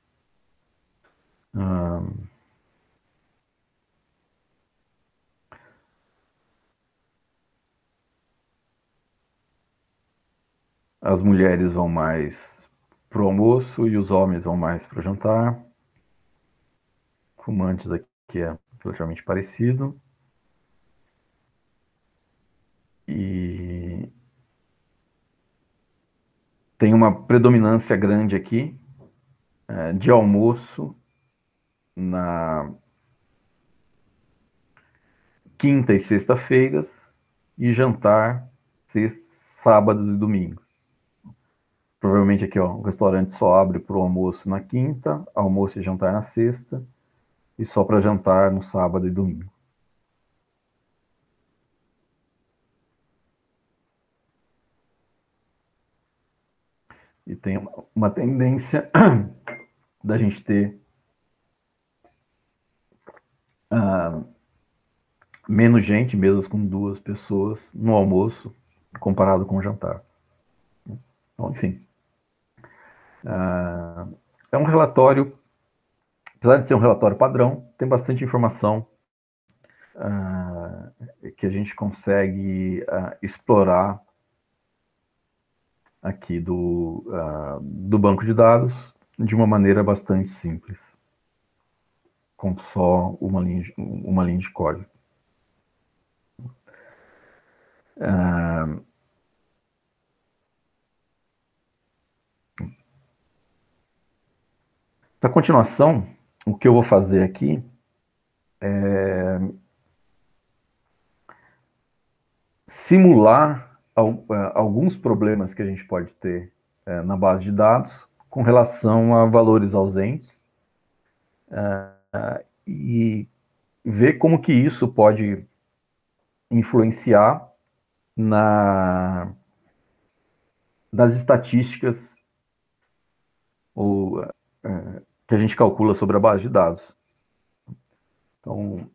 As mulheres vão mais para o almoço e os homens vão mais para o jantar. Fumantes aqui é relativamente parecido. E tem uma predominância grande aqui de almoço na quinta e sexta-feiras e jantar sábados e domingos. Provavelmente aqui, ó, o restaurante só abre para o almoço na quinta, almoço e jantar na sexta, e só para jantar no sábado e domingo. E tem uma tendência da gente ter menos gente, mesas com 2 pessoas, no almoço, comparado com o jantar. Então, enfim. É um relatório, apesar de ser um relatório padrão, tem bastante informação que a gente consegue explorar aqui do banco de dados de uma maneira bastante simples, com só uma linha de código. Na continuação, o que eu vou fazer aqui é simular alguns problemas que a gente pode ter na base de dados com relação a valores ausentes e ver como que isso pode influenciar das estatísticas ou, que a gente calcula sobre a base de dados. Então,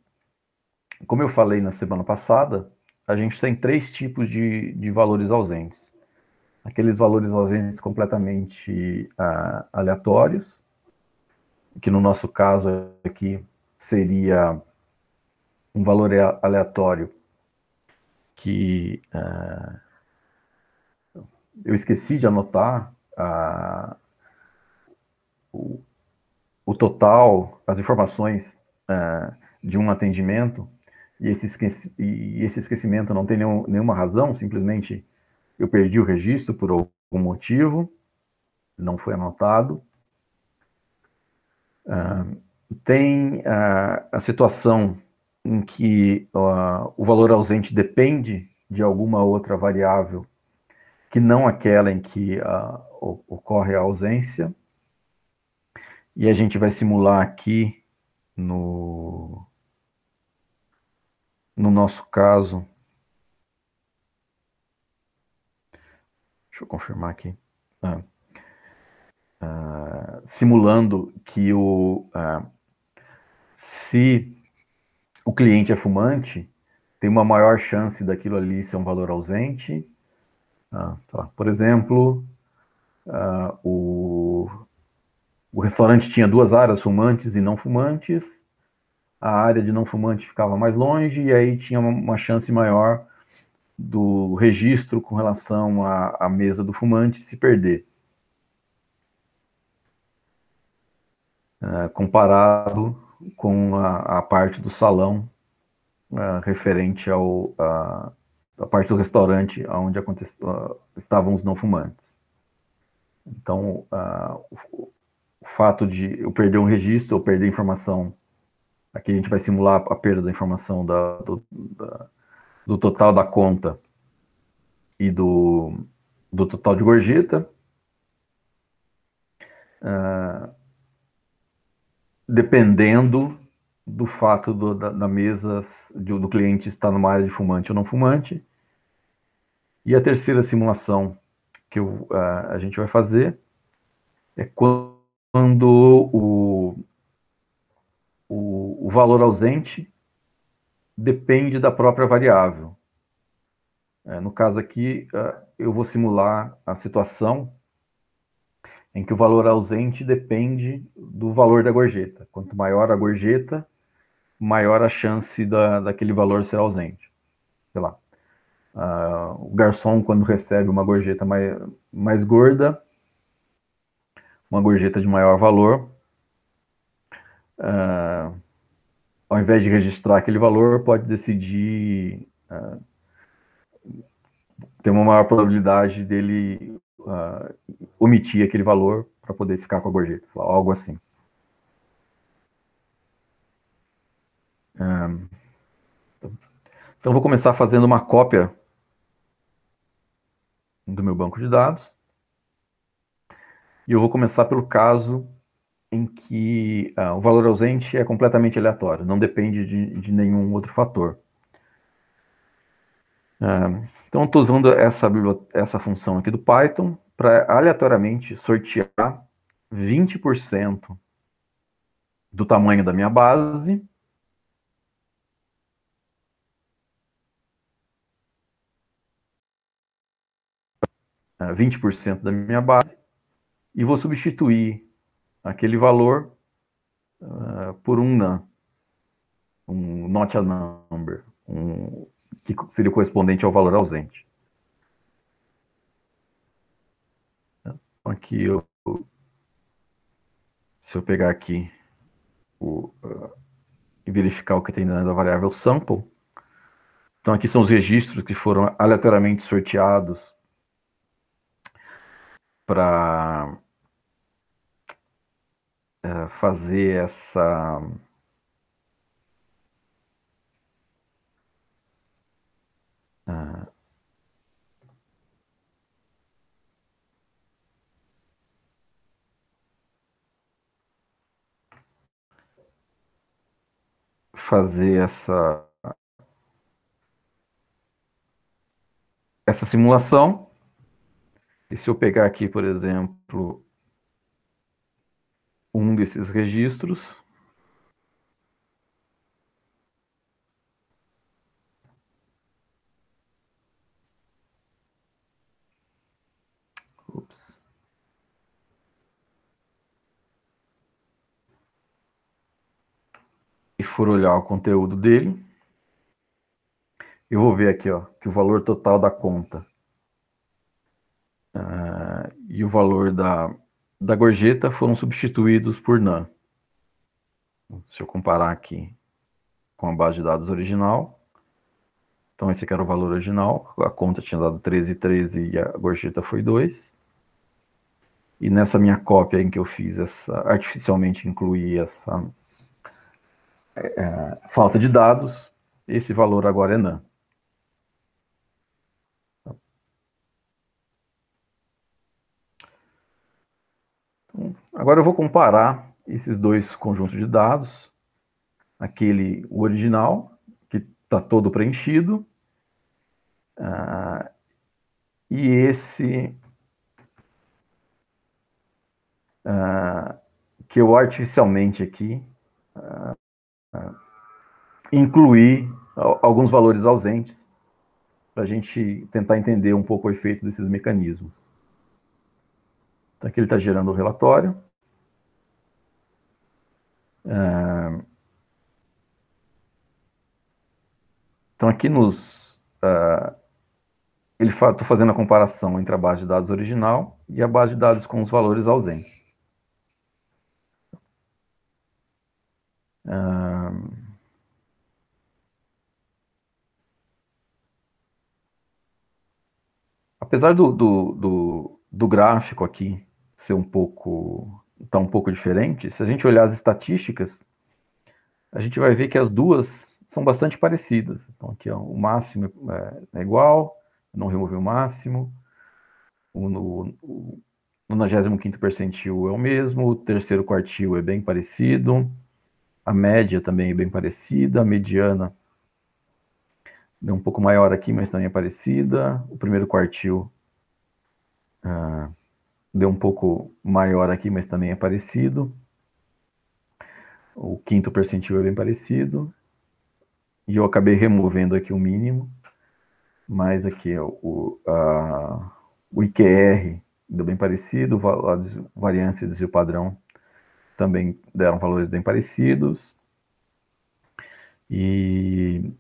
como eu falei na semana passada, a gente tem três tipos de valores ausentes. Aqueles valores ausentes completamente aleatórios, que no nosso caso aqui seria um valor aleatório que eu esqueci de anotar o, o total, as informações de um atendimento, e esse esquecimento não tem nenhuma razão, simplesmente eu perdi o registro por algum motivo, não foi anotado. Tem a situação em que o valor ausente depende de alguma outra variável que não aquela em que ocorre a ausência. E a gente vai simular aqui no nosso caso. Deixa eu confirmar aqui. Simulando que se o cliente é fumante, tem uma maior chance daquilo ali ser um valor ausente. Tá. Por exemplo, o restaurante tinha duas áreas, fumantes e não fumantes. A área de não fumante ficava mais longe e aí tinha uma chance maior do registro com relação à mesa do fumante se perder, comparado com a parte do salão referente à parte do restaurante onde estavam os não fumantes. Então, o fato de eu perder um registro ou perder informação, aqui a gente vai simular a perda da informação do total da conta e do total de gorjeta, dependendo do fato da mesa do cliente estar numa área de fumante ou não fumante. E a terceira simulação que a gente vai fazer é quando o valor ausente depende da própria variável. No caso aqui, eu vou simular a situação em que o valor ausente depende do valor da gorjeta. Quanto maior a gorjeta, maior a chance daquele valor ser ausente. Sei lá. O garçom, quando recebe uma gorjeta mais gorda, uma gorjeta de maior valor, ao invés de registrar aquele valor, pode decidir ter uma maior probabilidade dele omitir aquele valor para poder ficar com a gorjeta, algo assim. Então, vou começar fazendo uma cópia do meu banco de dados. E eu vou começar pelo caso em que o valor ausente é completamente aleatório, não depende de nenhum outro fator. Então, estou usando essa função aqui do Python para aleatoriamente sortear 20% do tamanho da minha base uh, 20% da minha base e vou substituir aquele valor por um none, um not a number, que seria o correspondente ao valor ausente. Então, aqui, se eu pegar aqui e verificar o que tem dentro da variável sample, então aqui são os registros que foram aleatoriamente sorteados para fazer fazer essa simulação. E se eu pegar aqui, por exemplo, um desses registros, ups, e for olhar o conteúdo dele, eu vou ver aqui, ó, que o valor total da conta e o valor da gorjeta foram substituídos por NaN. Se eu comparar aqui com a base de dados original, então esse aqui era o valor original, a conta tinha dado 13,13 e a gorjeta foi 2. E nessa minha cópia em que eu fiz artificialmente incluí essa falta de dados, esse valor agora é NaN. Então, agora eu vou comparar esses dois conjuntos de dados, o original, que está todo preenchido, e esse que eu artificialmente aqui incluí alguns valores ausentes para a gente tentar entender um pouco o efeito desses mecanismos. Então aqui ele está gerando o relatório. Então aqui estou fazendo a comparação entre a base de dados original e a base de dados com os valores ausentes. Apesar do gráfico aqui ser tá um pouco diferente, se a gente olhar as estatísticas, a gente vai ver que as duas são bastante parecidas. Então aqui ó, o máximo é igual, não removi o máximo, o 95º percentil é o mesmo, o terceiro quartil é bem parecido, a média também é bem parecida, a mediana é um pouco maior aqui, mas também é parecida, o primeiro quartil deu um pouco maior aqui, mas também é parecido. O quinto percentil é bem parecido. E eu acabei removendo aqui o mínimo. Mas aqui o IQR deu bem parecido. A variância e desvio padrão também deram valores bem parecidos. E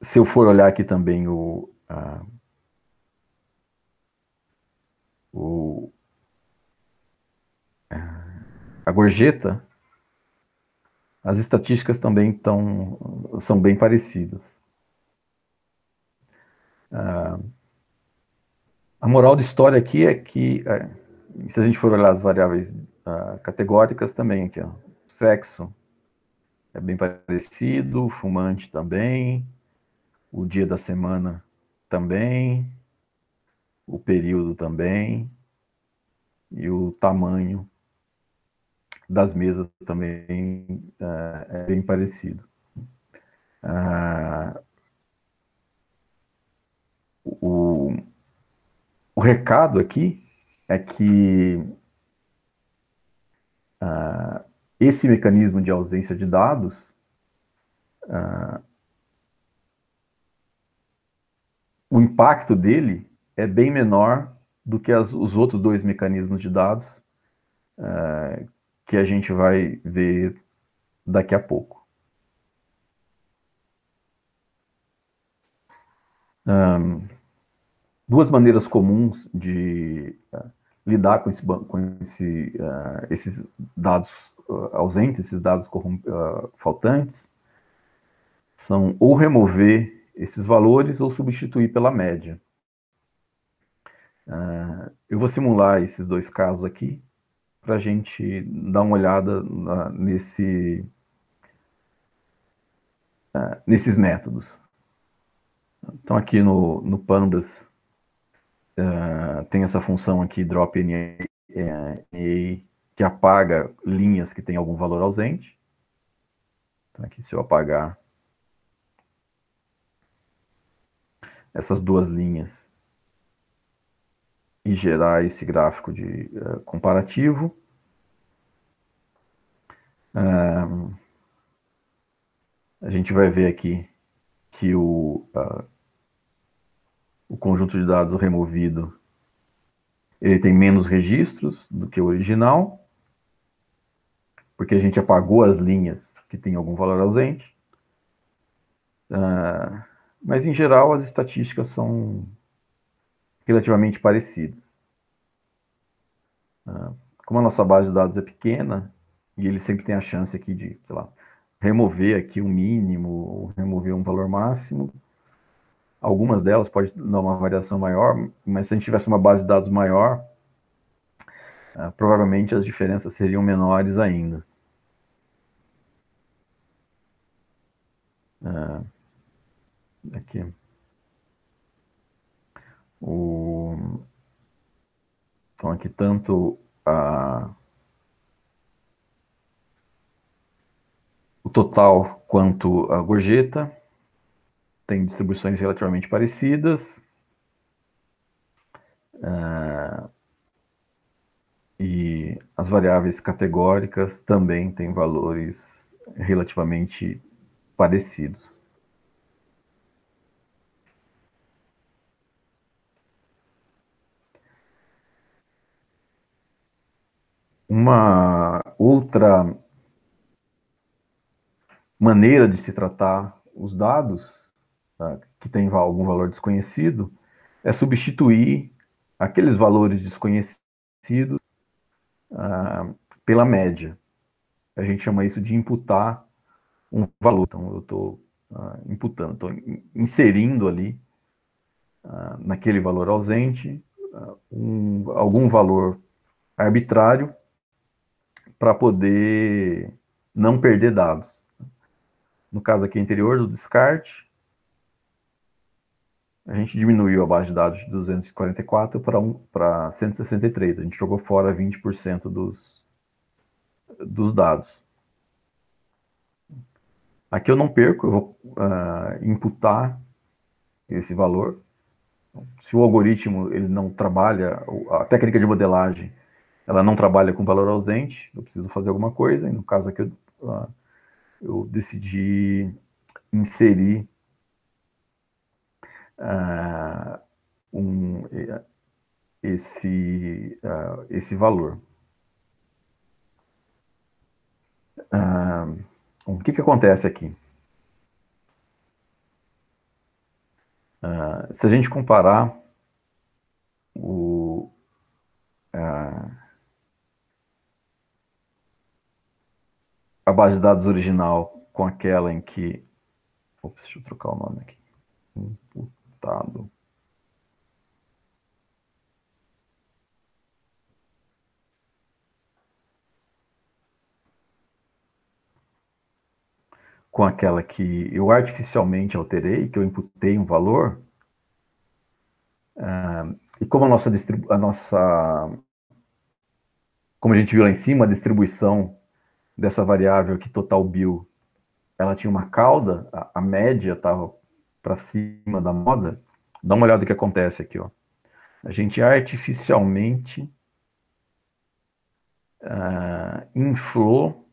se eu for olhar aqui também a gorjeta, as estatísticas também são bem parecidas. A moral da história aqui é que, se a gente for olhar as variáveis categóricas também, aqui, ó, sexo é bem parecido, fumante também, o dia da semana também, o período também, e o tamanho das mesas também é bem parecido. O recado aqui é que esse mecanismo de ausência de dados o impacto dele é bem menor do que os outros dois mecanismos de dados que a gente vai ver daqui a pouco. Duas maneiras comuns de lidar com esses dados ausentes, esses dados faltantes, são ou remover esses valores ou substituir pela média. Eu vou simular esses dois casos aqui para a gente dar uma olhada nesses métodos. Então aqui no Pandas tem essa função aqui drop_NA que apaga linhas que tem algum valor ausente. Então aqui se eu apagar essas duas linhas e gerar esse gráfico de comparativo. A gente vai ver aqui que o conjunto de dados removido ele tem menos registros do que o original, porque a gente apagou as linhas que tem algum valor ausente. Mas, em geral, as estatísticas são relativamente parecidas. Como a nossa base de dados é pequena, e ele sempre tem a chance aqui de, sei lá, remover aqui um mínimo, ou remover um valor máximo, algumas delas pode dar uma variação maior, mas se a gente tivesse uma base de dados maior, provavelmente as diferenças seriam menores ainda. Aqui. Então, aqui tanto o total quanto a gorjeta tem distribuições relativamente parecidas. E as variáveis categóricas também têm valores relativamente parecidos. Uma outra maneira de se tratar os dados, que tem algum valor desconhecido, é substituir aqueles valores desconhecidos pela média. A gente chama isso de imputar um valor. Então, eu estou imputando, estou inserindo ali, naquele valor ausente, algum valor arbitrário para poder não perder dados. No caso aqui anterior do descarte, a gente diminuiu a base de dados de 244 para 163. A gente jogou fora 20% dos dados. Aqui eu não perco, eu vou imputar esse valor. Se o algoritmo ele não trabalha, a técnica de modelagem ela não trabalha com valor ausente, eu preciso fazer alguma coisa, e no caso aqui eu decidi inserir esse valor. O que acontece aqui? Se a gente comparar a base de dados original com aquela em que... Ops, deixa eu trocar o nome aqui. Imputado. Com aquela que eu artificialmente alterei, que eu imputei um valor, e como como a gente viu lá em cima, a distribuição dessa variável aqui, total bill, ela tinha uma cauda, a média estava para cima da moda. Dá uma olhada no que acontece aqui, ó. A gente artificialmente inflou,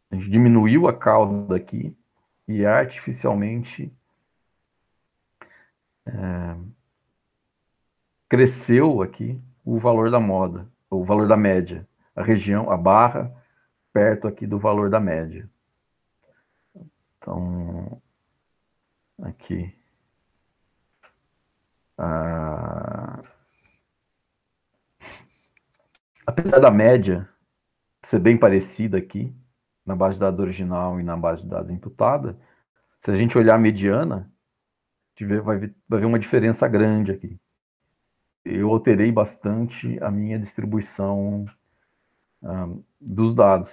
a gente diminuiu a cauda aqui e artificialmente cresceu aqui o valor da moda, o valor da média, a região, a barra perto aqui do valor da média. Então, aqui, apesar da média ser bem parecida aqui, na base de dados original e na base de dados imputada, se a gente olhar a mediana, vai ver uma diferença grande aqui. Eu alterei bastante a minha distribuição dos dados.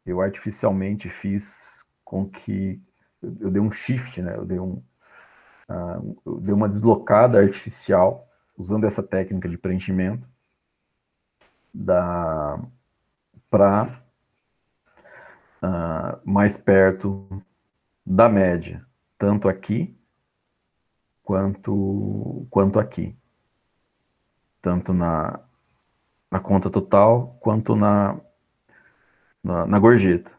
Eu artificialmente fiz com que eu dei um shift, né? Eu dei uma deslocada artificial usando essa técnica de preenchimento para mais perto da média, tanto aqui quanto aqui, tanto na conta total quanto na gorjeta.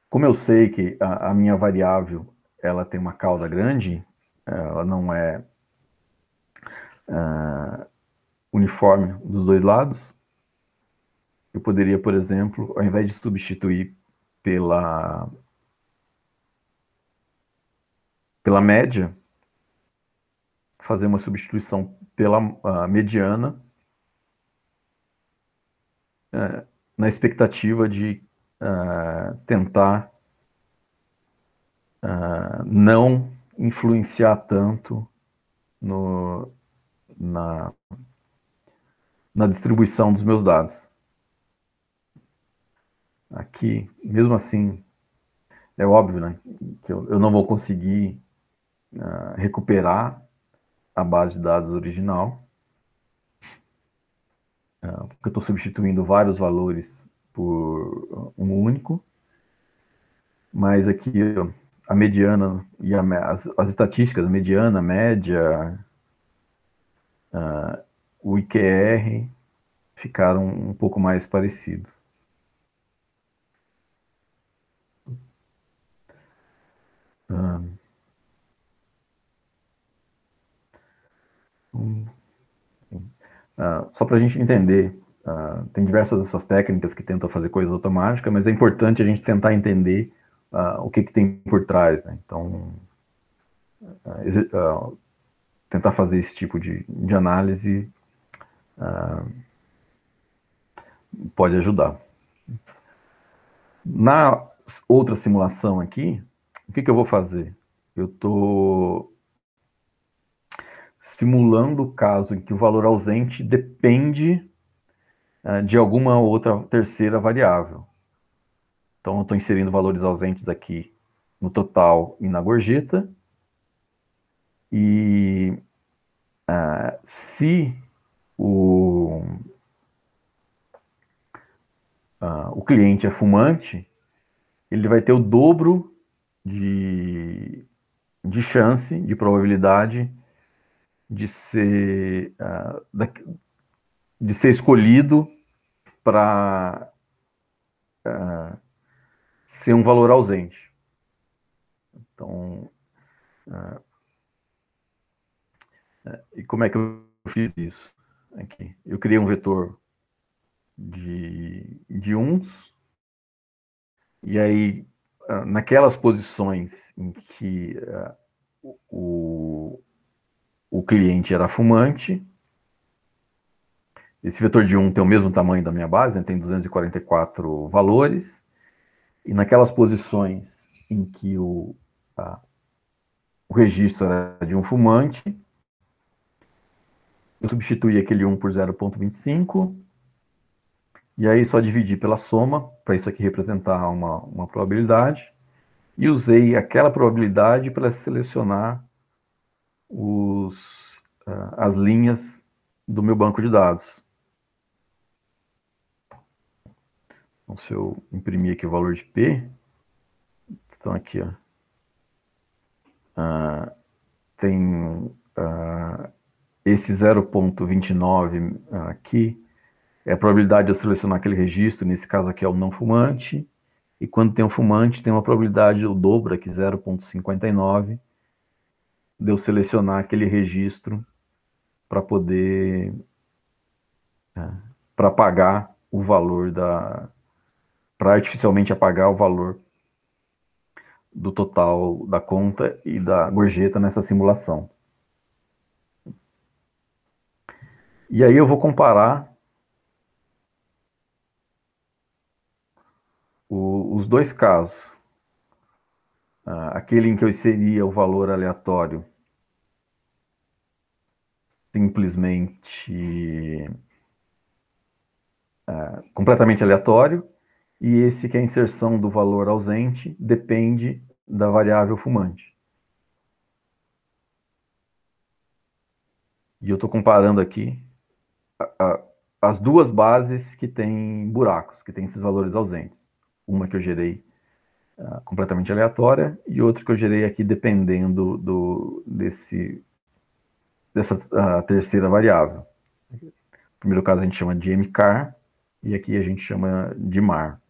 Como eu sei que a minha variável ela tem uma cauda grande, ela não é uniforme dos dois lados, eu poderia, por exemplo, ao invés de substituir pela, pela média, fazer uma substituição pela mediana, na expectativa de tentar não influenciar tanto no, na, na distribuição dos meus dados. Aqui, mesmo assim, é óbvio, né, que eu não vou conseguir recuperar a base de dados original, porque eu estou substituindo vários valores por um único, mas aqui a mediana e as estatísticas, a mediana, a média, o IQR ficaram um pouco mais parecidos. Só para a gente entender, tem diversas dessas técnicas que tentam fazer coisas automáticas, mas é importante a gente tentar entender o que tem por trás, né? Então, tentar fazer esse tipo de análise pode ajudar. Na outra simulação aqui, o que eu vou fazer? Eu estou simulando o caso em que o valor ausente depende de alguma outra terceira variável. Então, eu estou inserindo valores ausentes aqui no total e na gorjeta. E se o cliente é fumante, ele vai ter o dobro de chance, de probabilidade de de ser escolhido para ser um valor ausente. Então, e como é que eu fiz isso? Aqui. Eu criei um vetor de uns, e aí, naquelas posições em que o cliente era fumante, esse vetor de 1 tem o mesmo tamanho da minha base, né? Tem 244 valores, e naquelas posições em que o registro era de um fumante, eu substituí aquele 1 por 0,25, e aí só dividi pela soma, para isso aqui representar uma probabilidade, e usei aquela probabilidade para selecionar as linhas do meu banco de dados. Então, se eu imprimir aqui o valor de P, então aqui, ó, tem esse 0,29 aqui, é a probabilidade de eu selecionar aquele registro, nesse caso aqui é o não fumante, e quando tem um fumante, tem uma probabilidade, o dobro aqui, 0,59, de eu selecionar aquele registro para poder, para apagar o valor para artificialmente apagar o valor do total da conta e da gorjeta nessa simulação. E aí eu vou comparar os dois casos. Aquele em que eu inseria o valor aleatório simplesmente completamente aleatório, e esse que é a inserção do valor ausente depende da variável fumante. E eu estou comparando aqui as duas bases que têm buracos, que têm esses valores ausentes. Uma que eu gerei completamente aleatória, e outro que eu gerei aqui dependendo dessa terceira variável. No primeiro caso a gente chama de mcar, e aqui a gente chama de mar.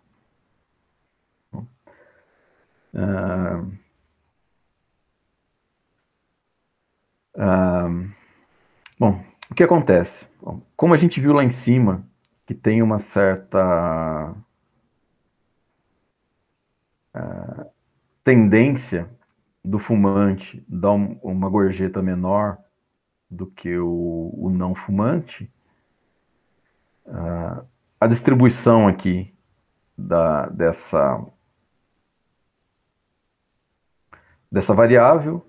Bom, o que acontece? Bom, como a gente viu lá em cima, que tem uma certa tendência do fumante dar uma gorjeta menor do que o não fumante, a distribuição aqui dessa variável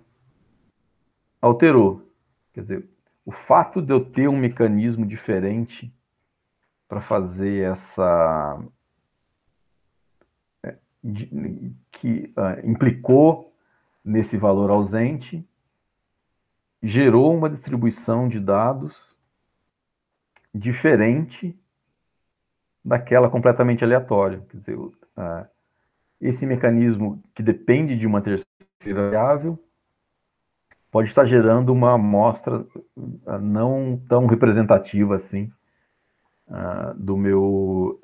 alterou. Quer dizer, o fato de eu ter um mecanismo diferente para fazer que implicou nesse valor ausente, gerou uma distribuição de dados diferente daquela completamente aleatória. Quer dizer, esse mecanismo que depende de uma terceira variável pode estar gerando uma amostra não tão representativa assim do meu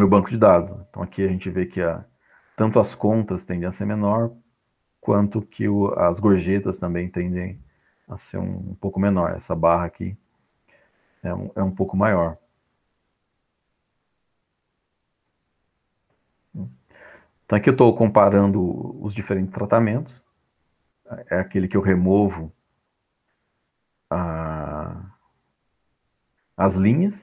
banco de dados. Então aqui a gente vê que tanto as contas tendem a ser menor, quanto que as gorjetas também tendem a ser um pouco menor. Essa barra aqui é um pouco maior. Então aqui eu estou comparando os diferentes tratamentos. É aquele que eu removo as linhas.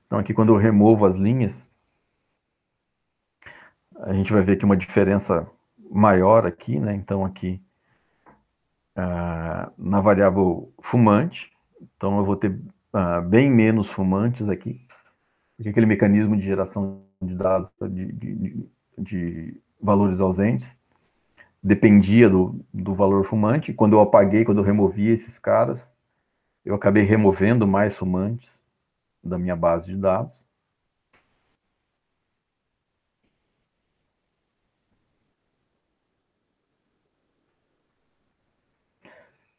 Então aqui quando eu removo as linhas, a gente vai ver aqui uma diferença maior aqui, né? Então aqui na variável fumante, então eu vou ter bem menos fumantes aqui, porque aquele mecanismo de geração de dados de valores ausentes dependia do valor fumante. Quando eu apaguei, quando eu removi esses caras, eu acabei removendo mais fumantes da minha base de dados.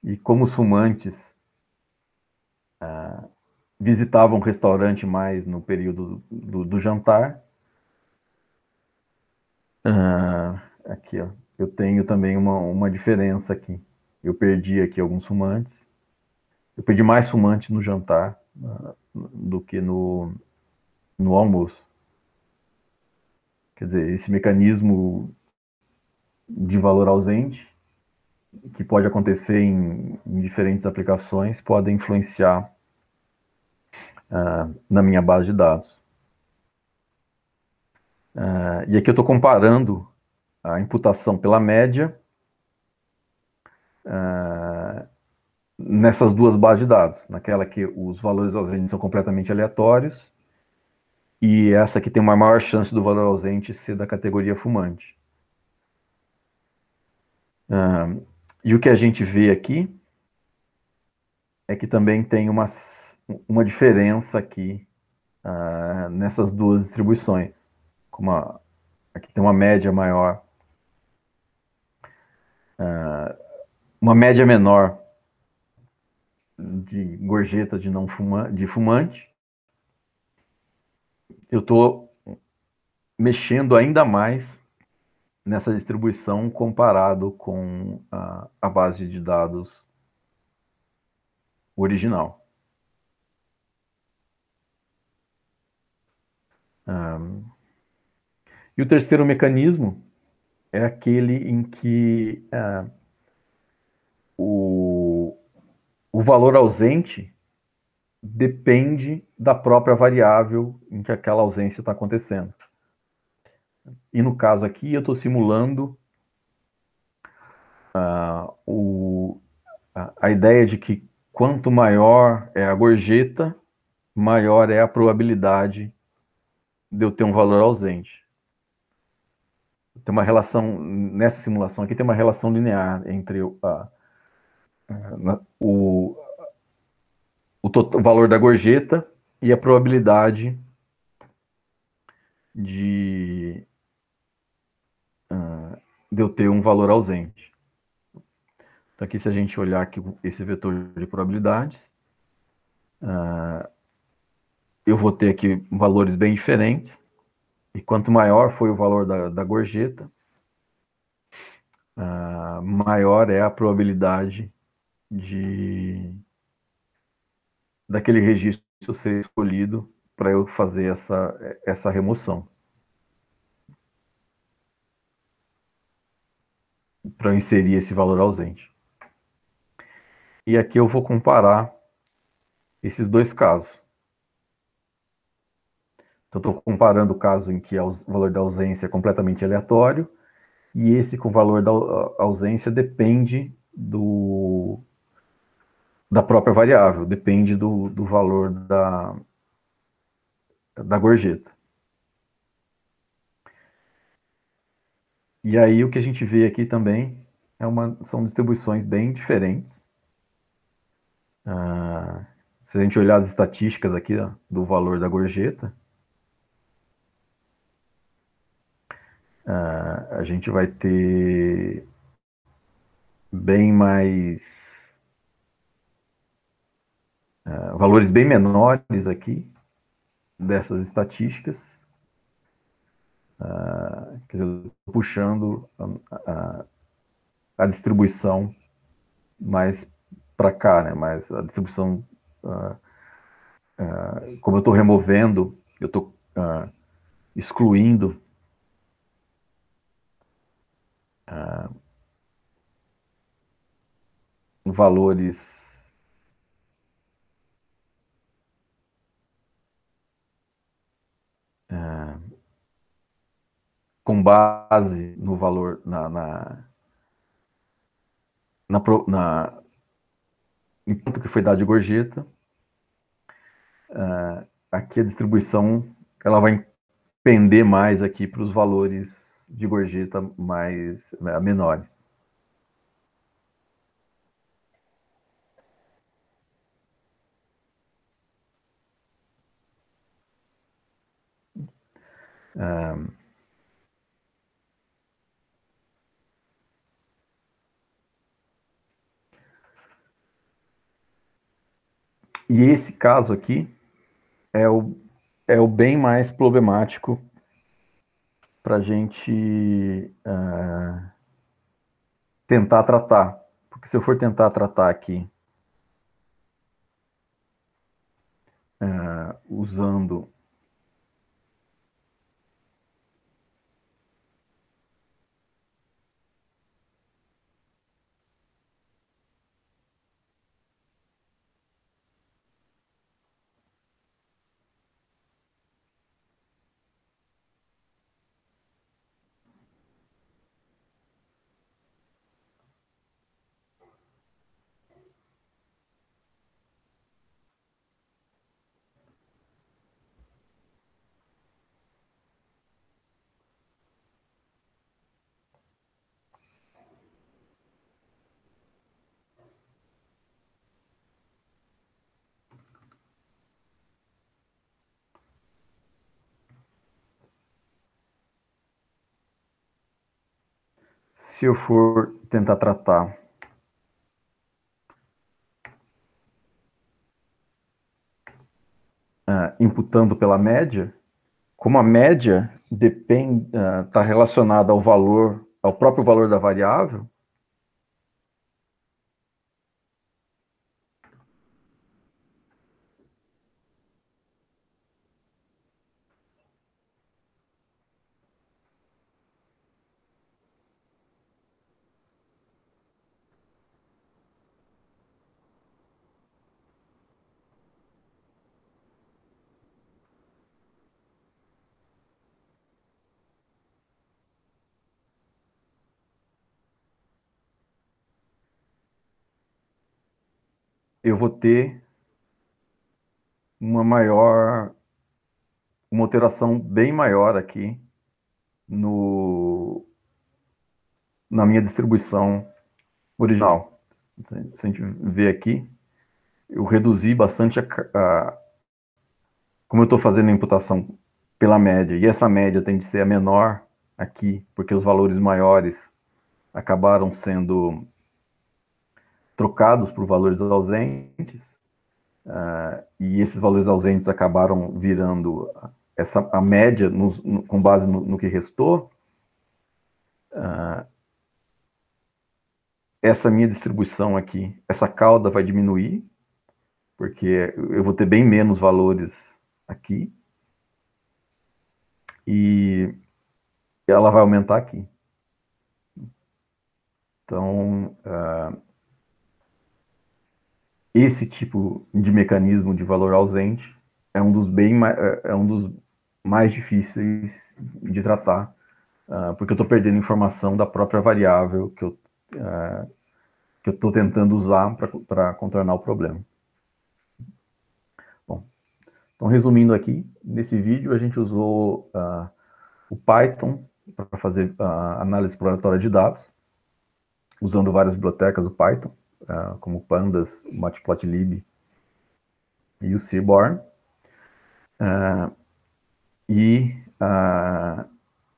E como os fumantes visitavam o restaurante mais no período do jantar, aqui, ó, eu tenho também uma diferença aqui. Eu perdi aqui alguns fumantes. Eu perdi mais fumante no jantar do que no almoço. Quer dizer, esse mecanismo de valor ausente, que pode acontecer em diferentes aplicações, pode influenciar na minha base de dados. E aqui eu estou comparando a imputação pela média nessas duas bases de dados, naquela que os valores ausentes são completamente aleatórios e essa que tem uma maior chance do valor ausente ser da categoria fumante. E o que a gente vê aqui é que também tem uma diferença aqui nessas duas distribuições. Como aqui tem uma média maior, uma média menor de gorjeta de fumante, eu estou mexendo ainda mais nessa distribuição comparado com a base de dados original. E o terceiro mecanismo é aquele em que o valor ausente depende da própria variável em que aquela ausência está acontecendo. E no caso aqui, eu estou simulando a ideia de que quanto maior é a gorjeta, maior é a probabilidade de eu ter um valor ausente. Tem uma relação, nessa simulação aqui, tem uma relação linear entre o valor da gorjeta e a probabilidade de, de eu ter um valor ausente. Então, aqui, se a gente olhar aqui esse vetor de probabilidades, eu vou ter aqui valores bem diferentes. E quanto maior foi o valor da gorjeta, maior é a probabilidade daquele registro ser escolhido para eu fazer essa remoção, para eu inserir esse valor ausente. E aqui eu vou comparar esses dois casos. Então, estou comparando o caso em que o valor da ausência é completamente aleatório e esse com o valor da ausência depende da própria variável, depende do valor da gorjeta. E aí o que a gente vê aqui também são distribuições bem diferentes. Se a gente olhar as estatísticas aqui do valor da gorjeta, a gente vai ter bem mais valores bem menores aqui dessas estatísticas, quer dizer, puxando a distribuição mais para cá, né? Mas a distribuição, como eu estou removendo, eu estou excluindo valores com base no valor em quanto que foi dado de gorjeta. Aqui a distribuição ela vai pender mais aqui para os valores de gorjeta mais menores. E esse caso aqui é o bem mais problemático para a gente tentar tratar. Porque se eu for tentar tratar aqui usando se eu for tentar tratar imputando pela média, como a média está relacionada ao valor, ao próprio valor da variável, eu vou ter uma alteração bem maior aqui no, na minha distribuição original. Se a gente ver aqui, eu reduzi bastante como eu estou fazendo a imputação pela média, e essa média tende a ser a menor aqui, porque os valores maiores acabaram sendo trocados por valores ausentes, e esses valores ausentes acabaram virando a média com base no que restou. Essa minha distribuição aqui, essa cauda vai diminuir, porque eu vou ter bem menos valores aqui, e ela vai aumentar aqui. Então, esse tipo de mecanismo de valor ausente é um dos mais difíceis de tratar, porque eu estou perdendo informação da própria variável que eu estou tentando usar para contornar o problema. Bom, então resumindo aqui, nesse vídeo a gente usou o Python para fazer análise exploratória de dados, usando várias bibliotecas do Python, como Pandas, Matplotlib e o Seaborn.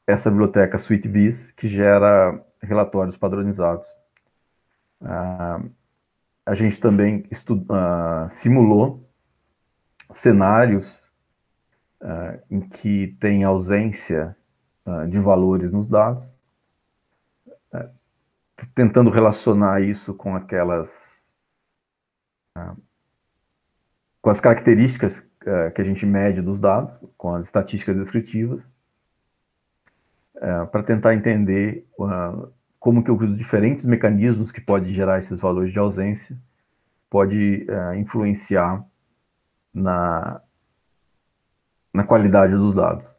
Essa biblioteca SweetVis, que gera relatórios padronizados. A gente também simulou cenários em que tem ausência de valores nos dados, tentando relacionar isso com com as características que a gente mede dos dados, com as estatísticas descritivas, para tentar entender como que os diferentes mecanismos que podem gerar esses valores de ausência pode influenciar na qualidade dos dados.